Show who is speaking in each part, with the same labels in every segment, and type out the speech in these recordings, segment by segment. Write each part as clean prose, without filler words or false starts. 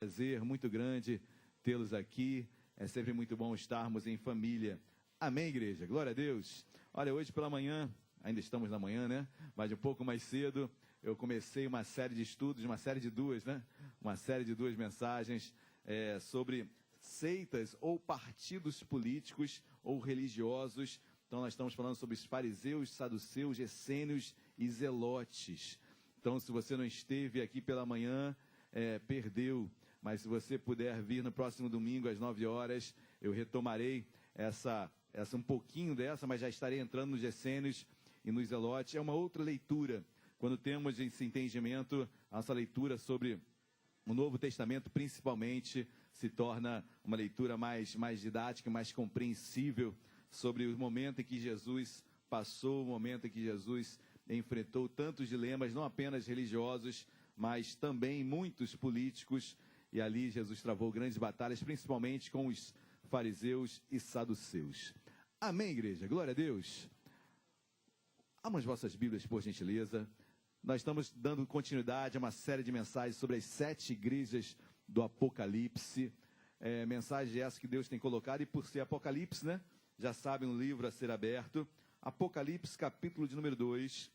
Speaker 1: Prazer muito grande tê-los aqui. É sempre muito bom estarmos em família. Amém, igreja? Glória a Deus. Olha, hoje pela manhã, ainda estamos na manhã, né? Mas um pouco mais cedo, eu comecei uma série de estudos, uma série de duas mensagens sobre seitas ou partidos políticos ou religiosos. Então, nós estamos falando sobre os fariseus, saduceus, essênios e zelotes. Então, se você não esteve aqui pela manhã, perdeu. Mas se você puder vir no próximo domingo às 9 horas, eu retomarei um pouquinho dessa, mas já estarei entrando nos essênios e nos zelotes. É uma outra leitura. Quando temos esse entendimento, a nossa leitura sobre o Novo Testamento, principalmente, se torna uma leitura mais didática, mais compreensível sobre o momento em que Jesus passou, o momento em que Jesus enfrentou tantos dilemas, não apenas religiosos, mas também muitos políticos. E ali Jesus travou grandes batalhas, principalmente com os fariseus e saduceus. Amém, igreja? Glória a Deus. Abram as vossas Bíblias, por gentileza. Nós estamos dando continuidade a uma série de mensagens sobre as 7 igrejas do Apocalipse. Mensagem essa que Deus tem colocado, e por ser Apocalipse, né? Já sabem, um livro a ser aberto. Apocalipse, capítulo de número 2.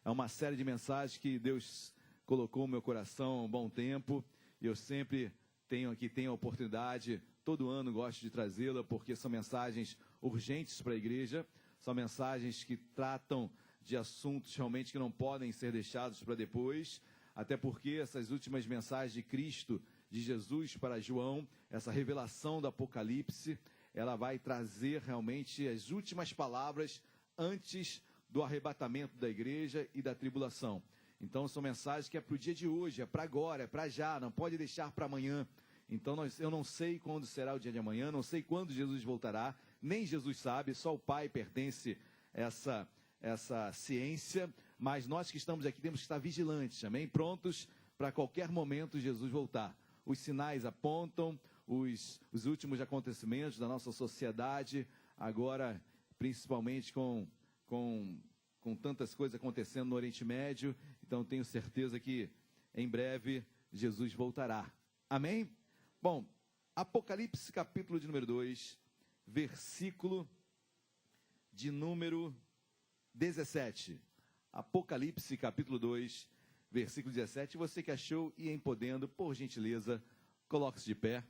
Speaker 1: É uma série de mensagens que Deus colocou no meu coração há um bom tempo. E eu sempre tenho a oportunidade, todo ano gosto de trazê-la, porque são mensagens urgentes para a igreja. São mensagens que tratam de assuntos realmente que não podem ser deixados para depois. Até porque essas últimas mensagens de Cristo, de Jesus para João, essa revelação do Apocalipse, ela vai trazer realmente as últimas palavras antes do arrebatamento da igreja e da tribulação. Então são mensagens que é para o dia de hoje, é para agora, é para já, não pode deixar para amanhã. Então eu não sei quando será o dia de amanhã, não sei quando Jesus voltará, nem Jesus sabe, só o Pai pertence a essa ciência, mas nós que estamos aqui temos que estar vigilantes, amém? Prontos para qualquer momento Jesus voltar. Os sinais apontam, os últimos acontecimentos da nossa sociedade, agora principalmente com tantas coisas acontecendo no Oriente Médio. Então tenho certeza que em breve Jesus voltará. Amém? Bom, Apocalipse capítulo de número 2, versículo de número 17. Apocalipse capítulo 2, versículo 17. Você que achou e em podendo, por gentileza, coloque-se de pé.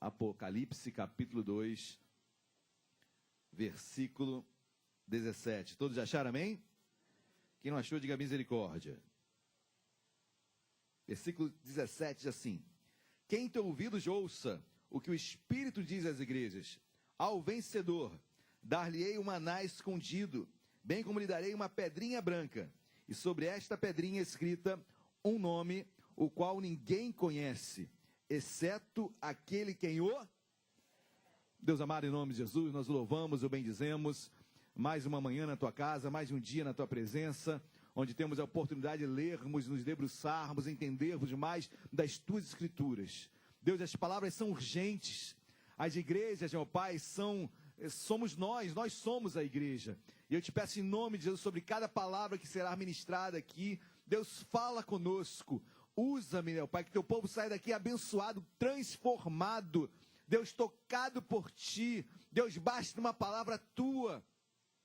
Speaker 1: Apocalipse capítulo 2, versículo 17. Todos acharam, amém? Quem não achou, diga misericórdia. Versículo 17 diz assim: quem tem ouvidos, ouça o que o Espírito diz às igrejas. Ao vencedor, dar-lhe-ei um maná escondido, bem como lhe darei uma pedrinha branca, e sobre esta pedrinha escrita um nome, o qual ninguém conhece, exceto aquele quem o... Deus amado, em nome de Jesus, nós o louvamos, o bendizemos. Mais uma manhã na tua casa, mais um dia na tua presença, onde temos a oportunidade de lermos, nos debruçarmos, entendermos mais das tuas escrituras. Deus, as palavras são urgentes. As igrejas, meu Pai, somos nós somos a igreja. E eu te peço em nome de Jesus, sobre cada palavra que será ministrada aqui, Deus, fala conosco. Usa-me, meu Pai, que teu povo saia daqui abençoado, transformado. Deus, tocado por ti. Deus, basta uma palavra tua.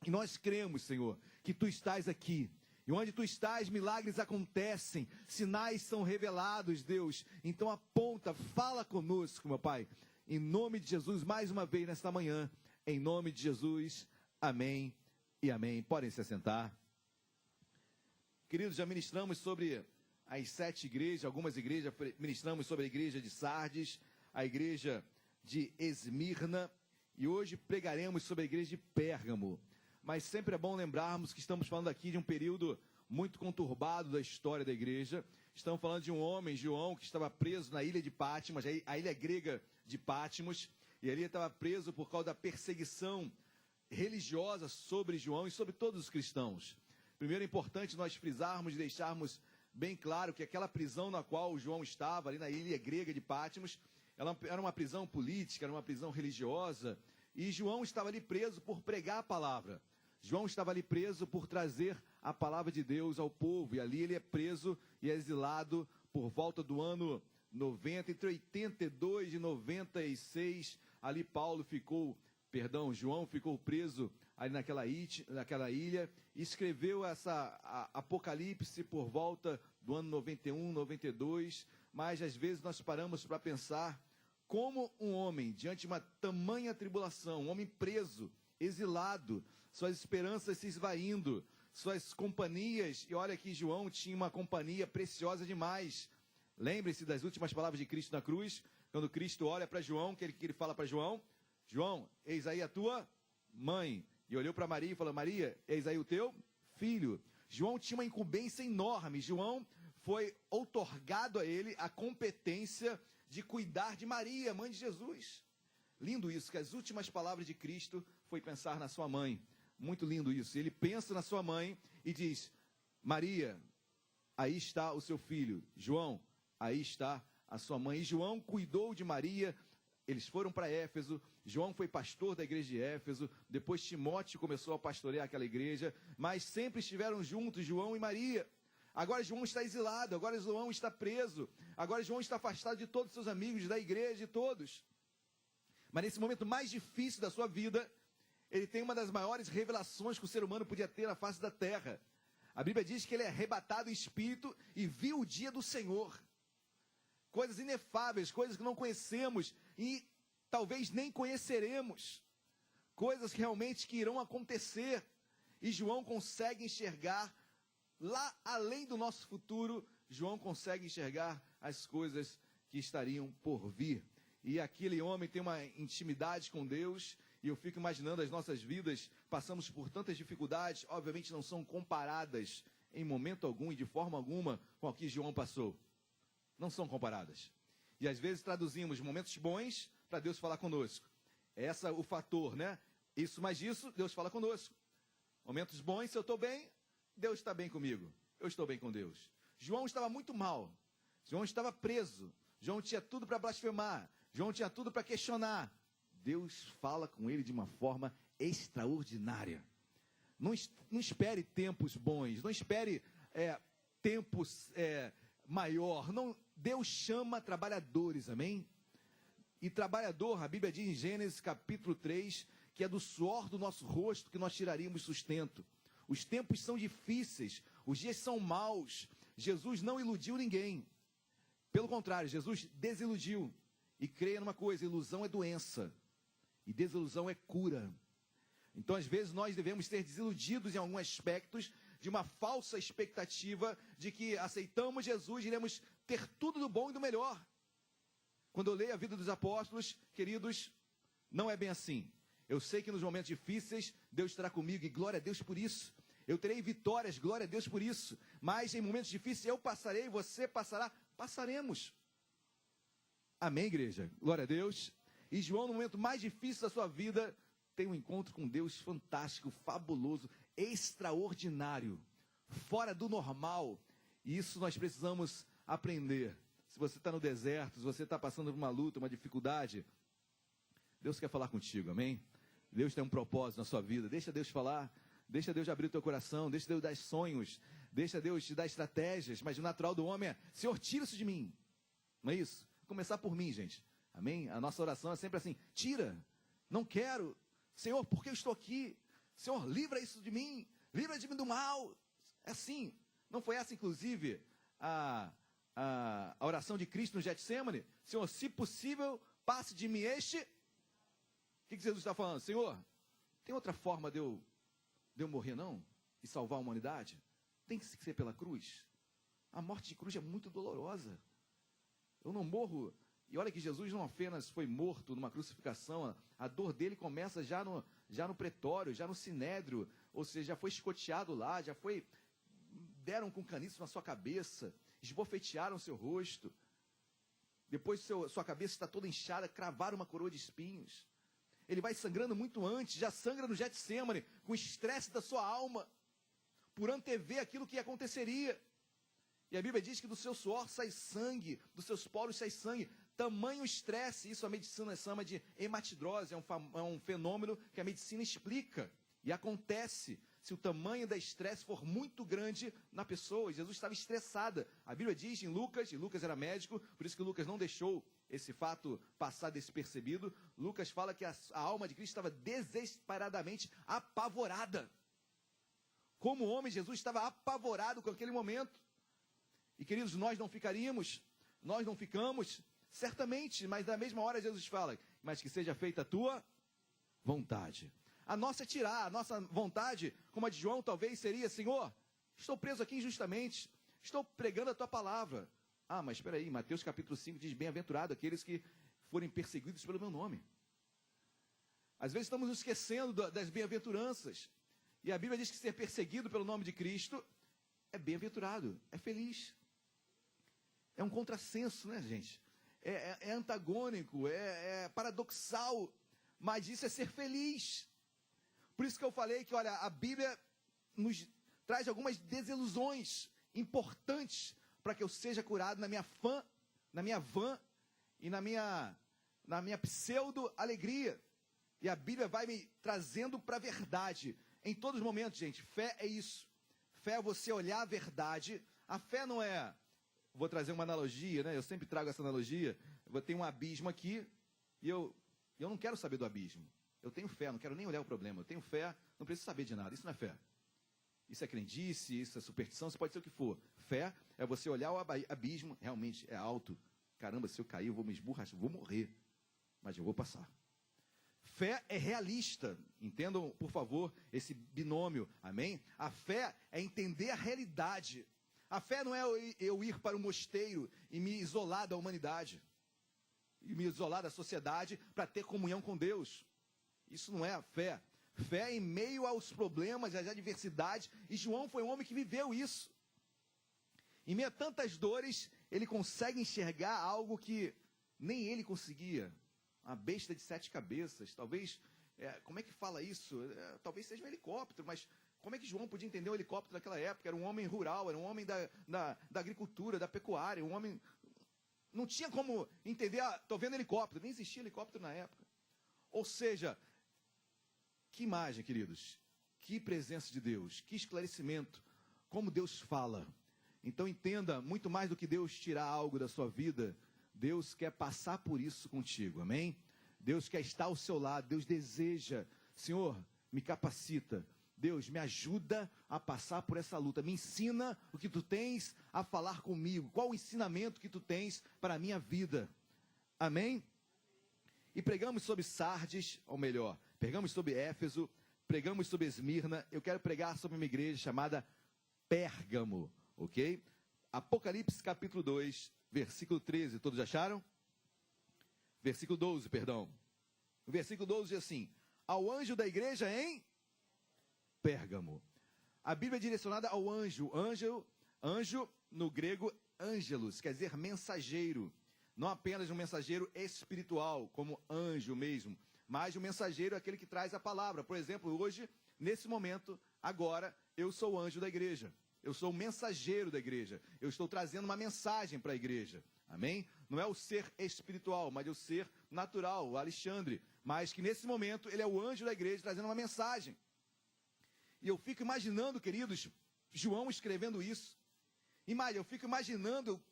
Speaker 1: E nós cremos, Senhor, que tu estás aqui. E onde tu estás, milagres acontecem, sinais são revelados, Deus. Então aponta, fala conosco, meu Pai. Em nome de Jesus, mais uma vez nesta manhã. Em nome de Jesus, amém e amém. Podem se assentar. Queridos, já ministramos sobre as 7 igrejas, algumas igrejas. Ministramos sobre a igreja de Sardes, a igreja de Esmirna. E hoje pregaremos sobre a igreja de Pérgamo. Mas sempre é bom lembrarmos que estamos falando aqui de um período muito conturbado da história da igreja. Estamos falando de um homem, João, que estava preso na ilha de Patmos, a ilha grega de Patmos, e ali estava preso por causa da perseguição religiosa sobre João e sobre todos os cristãos. Primeiro é importante nós frisarmos e deixarmos bem claro que aquela prisão na qual João estava, ali na ilha grega de Patmos, ela era uma prisão política, era uma prisão religiosa, e João estava ali preso por pregar a palavra. João estava ali preso por trazer a palavra de Deus ao povo, e ali ele é preso e é exilado por volta do ano 90, entre 82 e 96, ali João ficou preso ali naquela ilha, escreveu Apocalipse por volta do ano 91, 92, mas às vezes nós paramos para pensar como um homem, diante de uma tamanha tribulação, um homem preso, exilado, suas esperanças se esvaindo, suas companhias, e olha que João tinha uma companhia preciosa demais. Lembre-se das últimas palavras de Cristo na cruz, quando Cristo olha para João, que ele fala para João, João, eis aí a tua mãe. E olhou para Maria e falou, Maria, eis aí o teu filho. João tinha uma incumbência enorme. João foi outorgado a ele a competência de cuidar de Maria, mãe de Jesus. Lindo isso, que as últimas palavras de Cristo foi pensar na sua mãe. Muito lindo isso. Ele pensa na sua mãe e diz, Maria, aí está o seu filho. João, aí está a sua mãe. E João cuidou de Maria. Eles foram para Éfeso, João foi pastor da igreja de Éfeso, depois Timóteo começou a pastorear aquela igreja, mas sempre estiveram juntos, João e Maria. Agora João está exilado, agora João está preso, agora João está afastado de todos os seus amigos, da igreja, de todos. Mas nesse momento mais difícil da sua vida, ele tem uma das maiores revelações que o ser humano podia ter na face da terra. A Bíblia diz que ele é arrebatado em espírito e viu o dia do Senhor. Coisas inefáveis, coisas que não conhecemos e talvez nem conheceremos. Coisas realmente que irão acontecer. E João consegue enxergar, lá além do nosso futuro, João consegue enxergar as coisas que estariam por vir. E aquele homem tem uma intimidade com Deus, e eu fico imaginando as nossas vidas, passamos por tantas dificuldades, obviamente não são comparadas em momento algum e de forma alguma com o que João passou. Não são comparadas. E às vezes traduzimos momentos bons para Deus falar conosco. Esse é o fator, né? Isso mais isso, Deus fala conosco. Momentos bons, se eu estou bem, Deus está bem comigo. Eu estou bem com Deus. João estava muito mal. João estava preso. João tinha tudo para blasfemar. João tinha tudo para questionar. Deus fala com ele de uma forma extraordinária. Não espere tempos bons. Não espere tempos maior. Não, Deus chama trabalhadores, amém? E trabalhador, a Bíblia diz em Gênesis capítulo 3, que é do suor do nosso rosto que nós tiraríamos sustento. Os tempos são difíceis, os dias são maus. Jesus não iludiu ninguém. Pelo contrário, Jesus desiludiu. E creia numa coisa, ilusão é doença. E desilusão é cura. Então, às vezes, nós devemos ser desiludidos em alguns aspectos, de uma falsa expectativa de que aceitamos Jesus, iremos ter tudo do bom e do melhor. Quando eu leio a vida dos apóstolos, queridos, não é bem assim. Eu sei que nos momentos difíceis, Deus estará comigo, e glória a Deus por isso. Eu terei vitórias, glória a Deus por isso. Mas em momentos difíceis eu passarei, você passará, passaremos. Amém, igreja? Glória a Deus. E João, no momento mais difícil da sua vida, tem um encontro com Deus fantástico, fabuloso, extraordinário, fora do normal. E isso nós precisamos aprender. Se você está no deserto, se você está passando por uma luta, uma dificuldade, Deus quer falar contigo, amém? Deus tem um propósito na sua vida. Deixa Deus falar, deixa Deus abrir o teu coração, deixa Deus dar sonhos, deixa Deus te dar estratégias. Mas o natural do homem é, Senhor, tira isso de mim. Não é isso? Vou começar por mim, gente. Amém? A nossa oração é sempre assim, tira, não quero. Senhor, por que eu estou aqui? Senhor, livra isso de mim, livra de mim do mal. É assim. Não foi essa, inclusive, a oração de Cristo no Getsêmani? Senhor, se possível, passe de mim este. O que Jesus está falando? Senhor, tem outra forma de eu morrer, não? E salvar a humanidade? Tem que ser pela cruz. A morte de cruz é muito dolorosa. Eu não morro. E olha que Jesus não apenas foi morto numa crucificação, a dor dele começa já no pretório, já no sinédrio, ou seja, já foi escoteado lá, deram com caniço na sua cabeça, esbofetearam seu rosto, depois sua cabeça está toda inchada, cravaram uma coroa de espinhos. Ele vai sangrando muito antes, já sangra no Getsêmani, com o estresse da sua alma, por antever aquilo que aconteceria. E a Bíblia diz que do seu suor sai sangue, dos seus poros sai sangue. Tamanho estresse, isso a medicina chama de hematidrose, é um fenômeno que a medicina explica. E acontece. se o tamanho da estresse for muito grande na pessoa. Jesus estava estressada. A Bíblia diz em Lucas, e Lucas era médico, por isso que Lucas não deixou esse fato passar despercebido. Lucas fala que a alma de Cristo estava desesperadamente apavorada. Como homem, Jesus estava apavorado com aquele momento. E queridos, nós não ficaríamos, nós não ficamos, certamente, mas na mesma hora Jesus fala, mas que seja feita a tua vontade. A nossa é tirar, a nossa vontade, como a de João, talvez seria, Senhor, estou preso aqui injustamente, estou pregando a tua palavra. Ah, mas espera aí, Mateus capítulo 5 diz, bem-aventurado aqueles que forem perseguidos pelo meu nome. Às vezes estamos nos esquecendo das bem-aventuranças. E a Bíblia diz que ser perseguido pelo nome de Cristo é bem-aventurado, é feliz. É um contrassenso, né, gente? É antagônico, é paradoxal, mas isso é ser feliz. Por isso que eu falei que, olha, a Bíblia nos traz algumas desilusões importantes para que eu seja curado na minha van e na minha pseudo-alegria. E a Bíblia vai me trazendo para a verdade. Em todos os momentos, gente, fé é isso. Fé é você olhar a verdade. A fé não é... Vou trazer uma analogia, né? Eu sempre trago essa analogia. Eu tenho um abismo aqui e eu não quero saber do abismo. Eu tenho fé, não quero nem olhar o problema. Eu tenho fé, não preciso saber de nada. Isso não é fé. Isso é crendice, isso é superstição, isso pode ser o que for. Fé é você olhar o abismo, realmente é alto. Caramba, se eu cair, eu vou me esborrachar, vou morrer. Mas eu vou passar. Fé é realista. Entendam, por favor, esse binômio. Amém? A fé é entender a realidade. A fé não é eu ir para o mosteiro e me isolar da humanidade. E me isolar da sociedade para ter comunhão com Deus. Isso não é a fé. Fé em meio aos problemas, às adversidades. E João foi um homem que viveu isso. Em meio a tantas dores, ele consegue enxergar algo que nem ele conseguia. Uma besta de 7 cabeças. Talvez, como é que fala isso? Talvez seja um helicóptero, mas como é que João podia entender um helicóptero naquela época? Era um homem rural, era um homem da agricultura, da pecuária, um homem... Não tinha como entender, estou vendo helicóptero. Nem existia helicóptero na época. Ou seja, que imagem, queridos. Que presença de Deus, que esclarecimento. Como Deus fala. Então entenda, muito mais do que Deus tirar algo da sua vida, Deus quer passar por isso contigo, amém? Deus quer estar ao seu lado, Deus deseja, Senhor, me capacita. Deus, me ajuda a passar por essa luta. Me ensina o que tu tens a falar comigo. Qual o ensinamento que tu tens para a minha vida? Amém? E pregamos sobre Sardes, ou melhor, pregamos sobre Éfeso, pregamos sobre Esmirna. Eu quero pregar sobre uma igreja chamada Pérgamo, ok? Apocalipse capítulo 2, versículo 13. Todos acharam? Versículo 12, perdão. O versículo 12 diz assim: ao anjo da igreja em Pérgamo. A Bíblia é direcionada ao anjo. Anjo no grego, ângelos, quer dizer mensageiro. Não apenas um mensageiro espiritual, como anjo mesmo, mas um mensageiro é aquele que traz a palavra. Por exemplo, hoje, nesse momento, agora, eu sou o anjo da igreja. Eu sou o mensageiro da igreja. Eu estou trazendo uma mensagem para a igreja. Amém? Não é o ser espiritual, mas é o ser natural, o Alexandre. Mas que nesse momento, ele é o anjo da igreja trazendo uma mensagem. E eu fico imaginando, queridos, João escrevendo isso. Eu fico imaginando, eu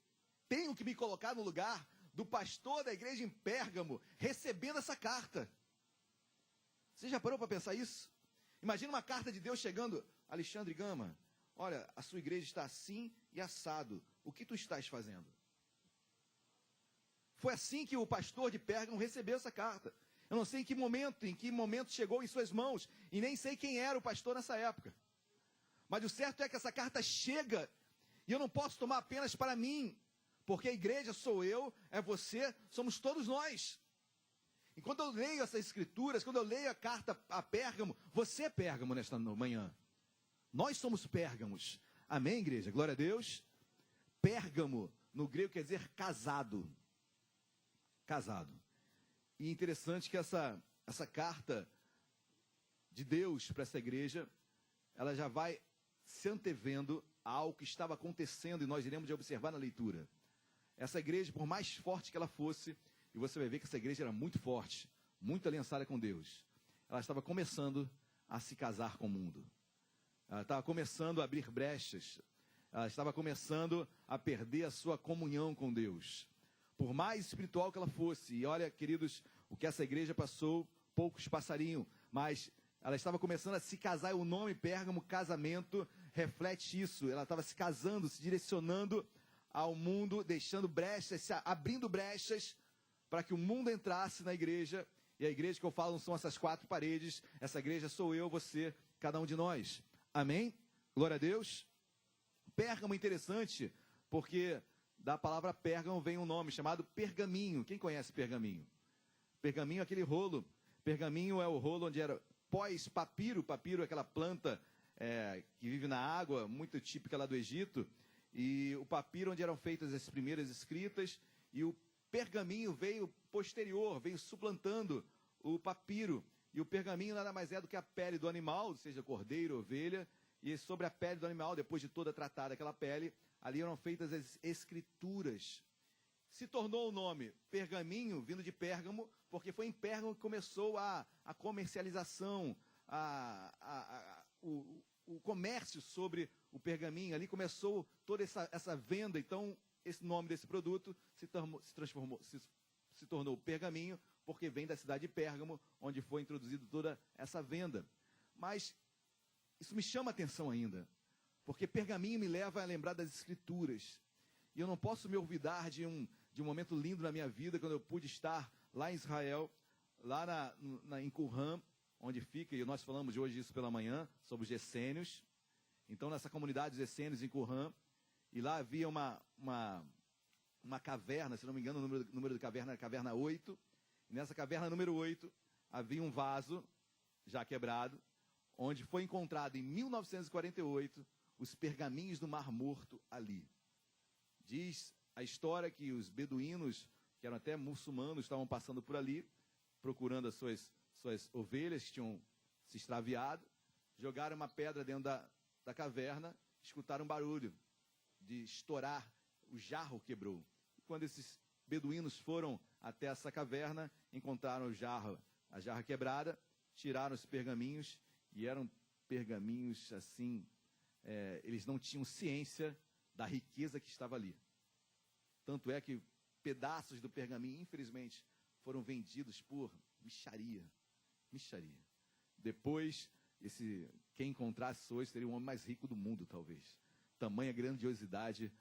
Speaker 1: tenho que me colocar no lugar do pastor da igreja em Pérgamo, recebendo essa carta. Você já parou para pensar isso? Imagina uma carta de Deus chegando, Alexandre Gama, olha, a sua igreja está assim e assado. O que tu estás fazendo? Foi assim que o pastor de Pérgamo recebeu essa carta. Eu não sei em que momento chegou em suas mãos, e nem sei quem era o pastor nessa época. Mas o certo é que essa carta chega, e eu não posso tomar apenas para mim, porque a igreja sou eu, é você, somos todos nós. E quando eu leio essas escrituras, quando eu leio a carta a Pérgamo, você é Pérgamo nesta manhã. Nós somos Pérgamos. Amém, igreja? Glória a Deus. Pérgamo, no grego, quer dizer casado. Casado. E interessante que essa carta de Deus para essa igreja, ela já vai se antevendo a algo que estava acontecendo, e nós iremos observar na leitura. Essa igreja, por mais forte que ela fosse, e você vai ver que essa igreja era muito forte, muito aliançada com Deus, ela estava começando a se casar com o mundo. Ela estava começando a abrir brechas. Ela estava começando a perder a sua comunhão com Deus. Por mais espiritual que ela fosse. E olha, queridos, o que essa igreja passou, poucos passariam. Mas ela estava começando a se casar. E o nome Pérgamo, casamento, reflete isso. Ela estava se casando, se direcionando ao mundo, deixando brechas, abrindo brechas para que o mundo entrasse na igreja. E a igreja que eu falo não são essas 4 paredes. Essa igreja sou eu, você, cada um de nós. Amém? Glória a Deus. Pérgamo é interessante, porque da palavra Pérgamo vem um nome chamado pergaminho. Quem conhece pergaminho? Pergaminho é aquele rolo. Pergaminho é o rolo onde era pós-papiro. Papiro é aquela planta que vive na água, muito típica lá do Egito. E o papiro onde eram feitas as primeiras escritas. E o pergaminho veio posterior, veio suplantando o papiro. E o pergaminho nada mais é do que a pele do animal, seja cordeiro, ovelha. E sobre a pele do animal, depois de toda tratada aquela pele, ali eram feitas as escrituras. Se tornou o nome pergaminho, vindo de Pérgamo, porque foi em Pérgamo que começou a comercialização, o comércio sobre o pergaminho. Ali começou toda essa venda. Então, esse nome desse produto se tornou pergaminho, porque vem da cidade de Pérgamo, onde foi introduzida toda essa venda. Mas isso me chama a atenção ainda, porque pergaminho me leva a lembrar das Escrituras. E eu não posso me olvidar de um momento lindo na minha vida, quando eu pude estar lá em Israel, lá em Qumran, onde fica, e nós falamos hoje isso pela manhã, sobre os essênios. Então, nessa comunidade dos essênios em Qumran, e lá havia uma caverna, se não me engano, o número da caverna era a caverna 8. E nessa caverna número 8, havia um vaso, já quebrado, onde foi encontrado em 1948 os pergaminhos do Mar Morto ali. Diz a história que os beduínos, que eram até muçulmanos, estavam passando por ali, procurando as suas ovelhas que tinham se extraviado, jogaram uma pedra dentro da caverna, escutaram um barulho de estourar, o jarro quebrou. E quando esses beduínos foram até essa caverna, encontraram a jarra quebrada, tiraram os pergaminhos, e eram pergaminhos assim, eles não tinham ciência da riqueza que estava ali. Tanto é que pedaços do pergaminho, infelizmente, foram vendidos por mixaria. Depois, quem encontrasse hoje seria o homem mais rico do mundo, talvez. Tamanha grandiosidade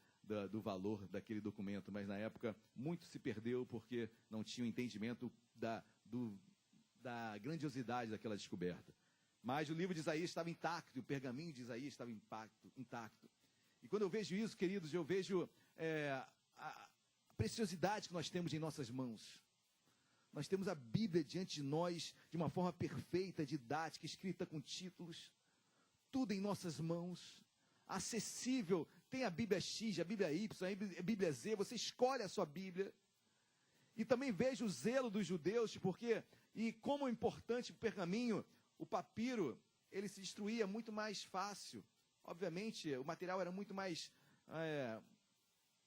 Speaker 1: do valor daquele documento. Mas na época, muito se perdeu porque não tinha o entendimento da grandiosidade daquela descoberta. Mas o livro de Isaías estava intacto, e o pergaminho de Isaías estava intacto. E quando eu vejo isso, queridos, eu vejo a preciosidade que nós temos em nossas mãos. Nós temos a Bíblia diante de nós, de uma forma perfeita, didática, escrita com títulos. Tudo em nossas mãos, acessível. Tem a Bíblia X, a Bíblia Y, a Bíblia Z, você escolhe a sua Bíblia. E também vejo o zelo dos judeus, e como é importante o pergaminho, o papiro, ele se destruía muito mais fácil. Obviamente, o material era muito mais,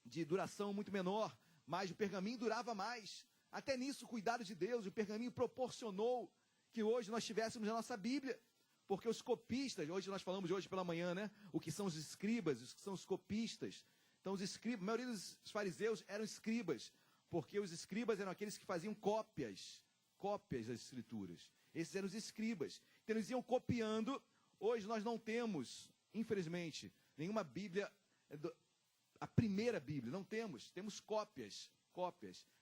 Speaker 1: de duração muito menor, mas o pergaminho durava mais. Até nisso, o cuidado de Deus, o pergaminho proporcionou que hoje nós tivéssemos a nossa Bíblia. Porque os copistas, nós falamos hoje pela manhã, né? O que são os escribas, os que são os copistas. Então, os escribas, a maioria dos fariseus eram escribas, porque os escribas eram aqueles que faziam cópias das escrituras. Esses eram os escribas. Então, eles iam copiando. Hoje nós não temos, infelizmente, nenhuma Bíblia, a primeira Bíblia, não temos. Temos cópias.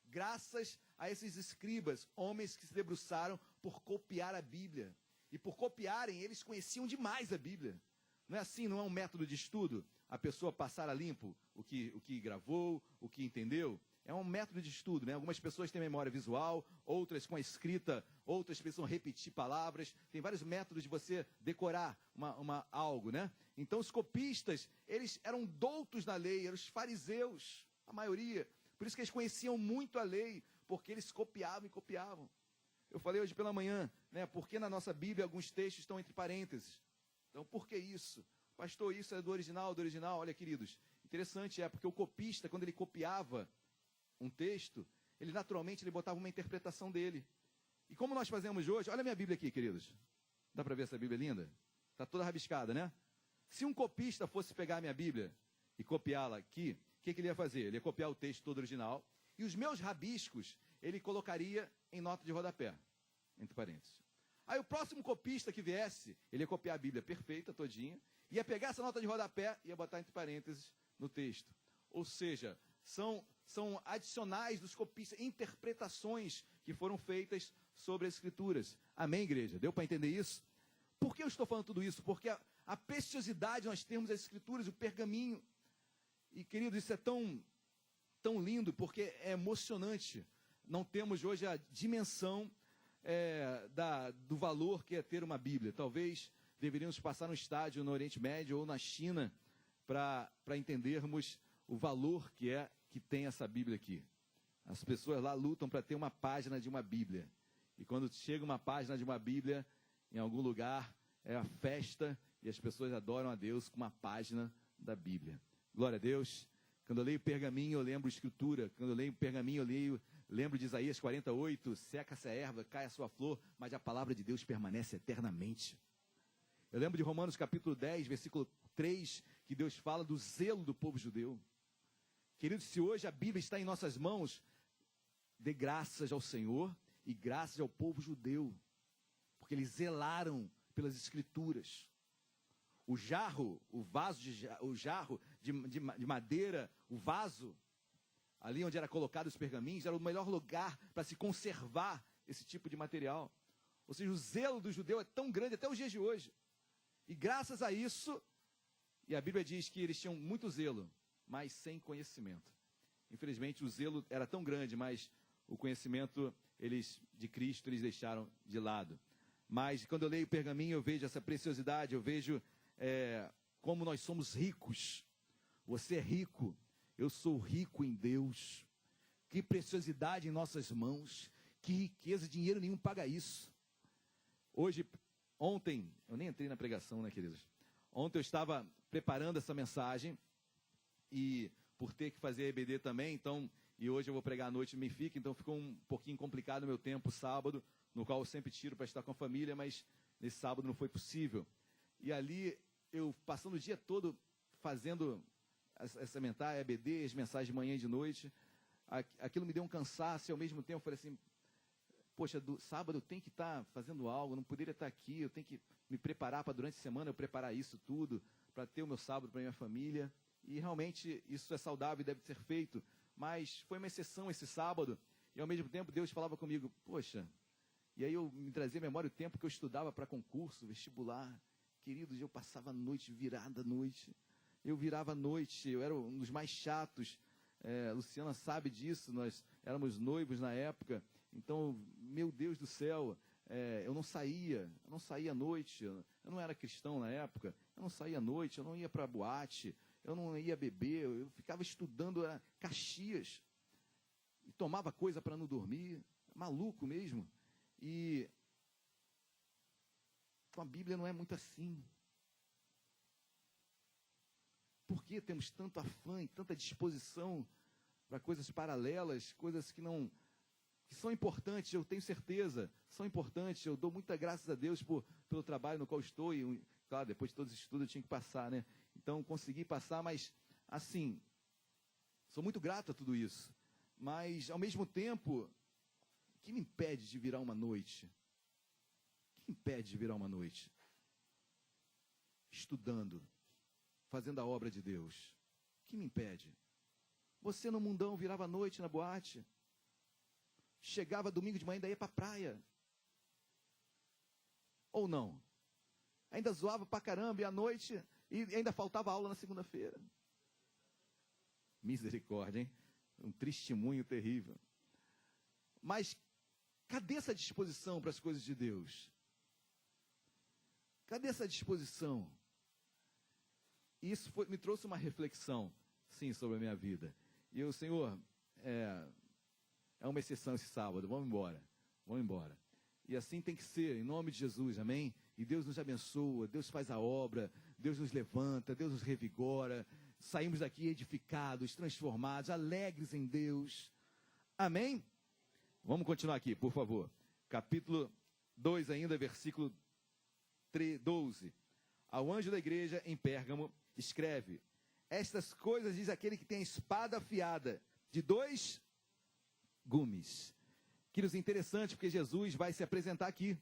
Speaker 1: Graças a esses escribas, homens que se debruçaram por copiar a Bíblia. E por copiarem, eles conheciam demais a Bíblia. Não é assim, não é um método de estudo, a pessoa passar a limpo o que gravou, o que entendeu. É um método de estudo, né? Algumas pessoas têm memória visual, outras com a escrita, outras precisam repetir palavras. Tem vários métodos de você decorar algo, né? Então, os copistas, eles eram doutos na lei, eram os fariseus, a maioria. Por isso que eles conheciam muito a lei, porque eles copiavam. Eu falei hoje pela manhã, né? Porque na nossa Bíblia alguns textos estão entre parênteses. Então, por que isso? Pastor, isso é do original. Olha, queridos, interessante porque o copista, quando ele copiava um texto, ele naturalmente botava uma interpretação dele. E como nós fazemos hoje, olha a minha Bíblia aqui, queridos. Dá para ver essa Bíblia linda? Está toda rabiscada, né? Se um copista fosse pegar a minha Bíblia e copiá-la aqui, o que ele ia fazer? Ele ia copiar o texto todo original e os meus rabiscos ele colocaria em nota de rodapé, entre parênteses. Aí o próximo copista que viesse, ele ia copiar a Bíblia perfeita, todinha, ia pegar essa nota de rodapé e ia botar entre parênteses no texto. Ou seja, são adicionais dos copistas, interpretações que foram feitas sobre as Escrituras. Amém, igreja? Deu para entender isso? Por que eu estou falando tudo isso? Porque a preciosidade nós temos as Escrituras, o pergaminho. E, queridos, isso é tão lindo, porque é emocionante. Não temos hoje a dimensão do valor que é ter uma Bíblia. Talvez deveríamos passar um estágio no Oriente Médio ou na China para entendermos o valor que tem essa Bíblia aqui. As pessoas lá lutam para ter uma página de uma Bíblia. E quando chega uma página de uma Bíblia, em algum lugar, é a festa e as pessoas adoram a Deus com uma página da Bíblia. Glória a Deus. Quando eu leio pergaminho, eu lembro Escritura. Quando eu leio pergaminho, eu lembro de Isaías 48, seca-se a erva, cai a sua flor, mas a palavra de Deus permanece eternamente. Eu lembro de Romanos capítulo 10, versículo 3, que Deus fala do zelo do povo judeu. Queridos, se hoje a Bíblia está em nossas mãos, dê graças ao Senhor e graças ao povo judeu, porque eles zelaram pelas Escrituras. O jarro de madeira, o vaso, ali onde era colocado os pergaminhos, era o melhor lugar para se conservar esse tipo de material. Ou seja, o zelo do judeu é tão grande até os dias de hoje. E graças a isso, e a Bíblia diz que eles tinham muito zelo, mas sem conhecimento. Infelizmente, o zelo era tão grande, mas o conhecimento de Cristo eles deixaram de lado. Mas quando eu leio o pergaminho, eu vejo essa preciosidade, eu vejo como nós somos ricos. Você é rico, eu sou rico em Deus. Que preciosidade em nossas mãos, que riqueza, dinheiro nenhum paga isso. Ontem, eu nem entrei na pregação, né, queridos? Ontem eu estava preparando essa mensagem, e por ter que fazer EBD também, e hoje eu vou pregar à noite no Benfica, então ficou um pouquinho complicado o meu tempo sábado, no qual eu sempre tiro para estar com a família, mas nesse sábado não foi possível. E ali, eu passando o dia todo fazendo essa mensagem, EBD, as mensagens de manhã e de noite, aquilo me deu um cansaço, e ao mesmo tempo eu falei assim, poxa, sábado eu tenho que estar fazendo algo, não poderia estar aqui, eu tenho que me preparar para durante a semana eu preparar isso tudo, para ter o meu sábado para minha família. E realmente isso é saudável e deve ser feito, mas foi uma exceção esse sábado, e ao mesmo tempo Deus falava comigo, poxa, e aí eu me trazia à memória o tempo que eu estudava para concurso, vestibular. Queridos, eu passava a noite, virada à noite, eu virava à noite, eu era um dos mais chatos, Luciana sabe disso, nós éramos noivos na época, então, meu Deus do céu, eu não saía à noite, eu não era cristão na época, eu não saía à noite, eu não ia para boate, eu não ia beber, eu ficava estudando Caxias, e tomava coisa para não dormir, maluco mesmo. E com a Bíblia não é muito assim. Por que temos tanto afã e tanta disposição para coisas paralelas, coisas que são importantes, eu tenho certeza, são importantes, eu dou muita graças a Deus pelo trabalho no qual estou, e claro, depois de todos os estudos eu tinha que passar, né? Então, consegui passar, mas, assim, sou muito grato a tudo isso. Mas, ao mesmo tempo, o que me impede de virar uma noite? O que me impede de virar uma noite? Estudando, fazendo a obra de Deus. O que me impede? Você no mundão virava à noite na boate, chegava domingo de manhã e ainda ia para a praia. Ou não? Ainda zoava pra caramba, e à noite, e ainda faltava aula na segunda-feira. Misericórdia, hein? Um testemunho terrível. Mas, cadê essa disposição para as coisas de Deus? Cadê essa disposição? E isso me trouxe uma reflexão, sim, sobre a minha vida. E eu, Senhor, é uma exceção esse sábado, vamos embora. E assim tem que ser, em nome de Jesus, amém? E Deus nos abençoa, Deus faz a obra, Deus nos levanta, Deus nos revigora, saímos daqui edificados, transformados, alegres em Deus, amém? Vamos continuar aqui, por favor. Capítulo 2 ainda, versículo 12. ao anjo da igreja em Pérgamo, escreve: estas coisas diz aquele que tem a espada afiada de 2 gumes. Queridos, interessante, porque Jesus vai se apresentar aqui.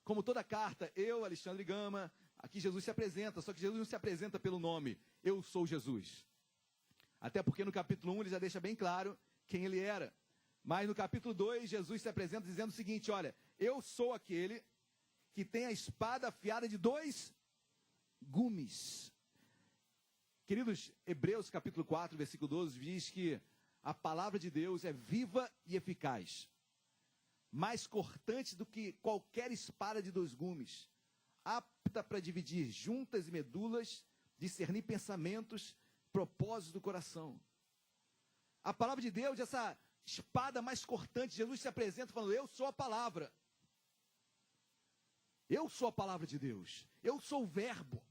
Speaker 1: Como toda carta, eu, Alexandre Gama, aqui Jesus se apresenta, só que Jesus não se apresenta pelo nome, eu sou Jesus. Até porque no capítulo 1 ele já deixa bem claro quem ele era. Mas no capítulo 2, Jesus se apresenta dizendo o seguinte: olha, eu sou aquele que tem a espada afiada de 2 gumes. Queridos, Hebreus capítulo 4, versículo 12, diz que a palavra de Deus é viva e eficaz, mais cortante do que qualquer espada de 2 gumes, apta para dividir juntas e medulas, discernir pensamentos, propósitos do coração. A palavra de Deus, essa espada mais cortante, Jesus se apresenta falando: eu sou a palavra. Eu sou a palavra de Deus. Eu sou o verbo.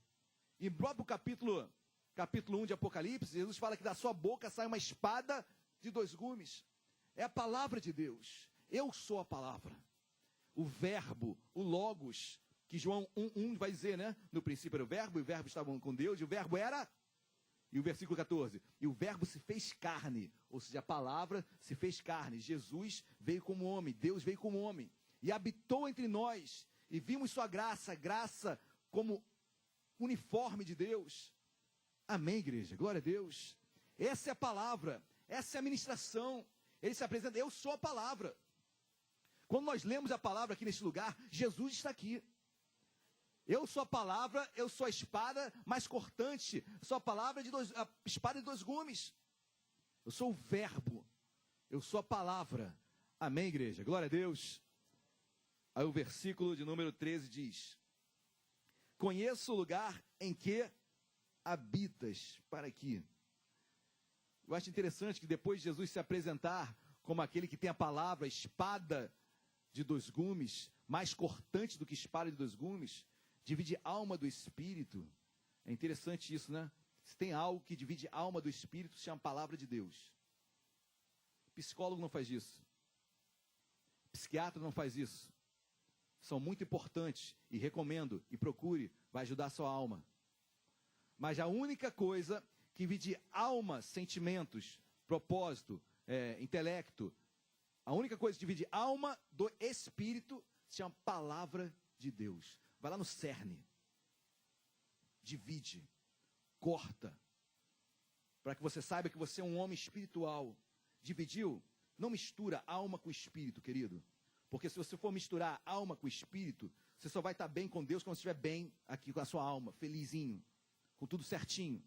Speaker 1: E no próprio capítulo 1 de Apocalipse, Jesus fala que da sua boca sai uma espada de 2 gumes. É a palavra de Deus. Eu sou a palavra. O verbo, o logos, que João 1:1 vai dizer, né? No princípio era o verbo, e o verbo estava com Deus, e o verbo era... E o versículo 14, e o verbo se fez carne, ou seja, a palavra se fez carne. Jesus veio como homem, Deus veio como homem, e habitou entre nós, e vimos sua graça, graça como uniforme de Deus. Amém, igreja, glória a Deus. Essa é a palavra, essa é a ministração. Ele se apresenta: eu sou a palavra. Quando nós lemos a palavra aqui neste lugar, Jesus está aqui. Eu sou a palavra, eu sou a espada mais cortante, sou a palavra a espada de 2 gumes. Eu sou o verbo, eu sou a palavra. Amém, igreja? Glória a Deus. Aí o versículo de número 13 diz: conheço o lugar em que habitas. Para aqui. Eu acho interessante que depois de Jesus se apresentar como aquele que tem a palavra, a espada de 2 gumes, mais cortante do que espada de 2 gumes, divide alma do espírito. É interessante isso, né? Se tem algo que divide alma do espírito, se chama palavra de Deus. Psicólogo não faz isso. Psiquiatra não faz isso. São muito importantes e recomendo e procure, vai ajudar a sua alma. Mas a única coisa que divide alma, sentimentos, propósito, intelecto, a única coisa que divide alma do espírito se chama palavra de Deus. Vai lá no cerne, divide, corta, para que você saiba que você é um homem espiritual. Dividiu? Não mistura alma com espírito, querido. Porque se você for misturar alma com espírito, você só vai estar bem com Deus quando estiver bem aqui com a sua alma, felizinho, com tudo certinho.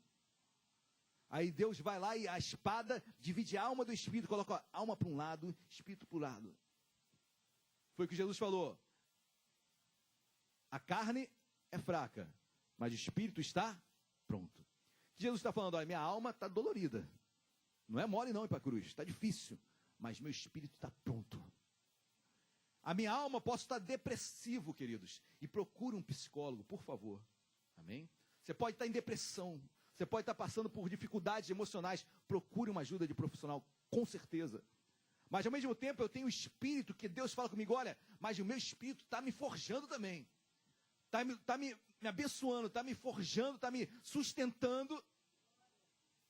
Speaker 1: Aí Deus vai lá e a espada divide a alma do espírito, coloca a alma para um lado, espírito para o lado. Foi o que Jesus falou. A carne é fraca, mas o espírito está pronto. Jesus está falando: olha, minha alma está dolorida. Não é mole não ir para a cruz, está difícil. Mas meu espírito está pronto. A minha alma posso estar depressivo, queridos. E procure um psicólogo, por favor. Amém? Você pode estar em depressão. Você pode estar passando por dificuldades emocionais. Procure uma ajuda de profissional, com certeza. Mas ao mesmo tempo eu tenho o espírito que Deus fala comigo: olha, mas o meu espírito está me forjando também. Está me abençoando, está me forjando, está me sustentando.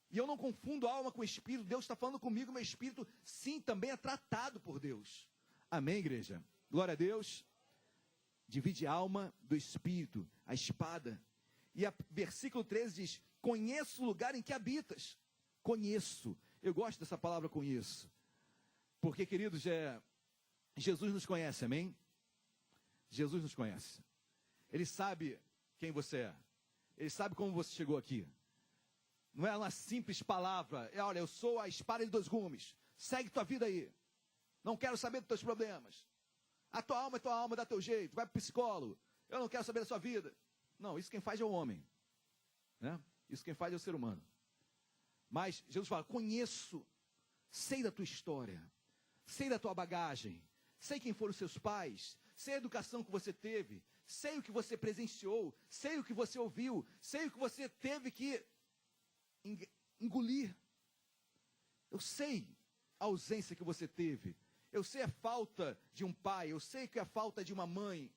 Speaker 1: E eu não confundo alma com espírito. Deus está falando comigo, meu espírito sim também é tratado por Deus. Amém, igreja? Glória a Deus. Divide a alma do espírito, a espada. E versículo 13 diz: conheço o lugar em que habitas. Conheço. Eu gosto dessa palavra conheço. Porque, queridos, Jesus nos conhece, amém? Jesus nos conhece. Ele sabe quem você é. Ele sabe como você chegou aqui. Não é uma simples palavra. Olha, eu sou a espada de 2 gumes. Segue tua vida aí. Não quero saber dos teus problemas. A tua alma é tua alma, dá teu jeito. Vai para o psicólogo. Eu não quero saber da sua vida. Não, isso quem faz é o homem. Né? Isso quem faz é o ser humano. Mas Jesus fala: conheço, sei da tua história, sei da tua bagagem, sei quem foram os seus pais, sei a educação que você teve, sei o que você presenciou, sei o que você ouviu, sei o que você teve que engolir. Eu sei a ausência que você teve. Eu sei a falta de um pai, eu sei que é a falta de uma mãe.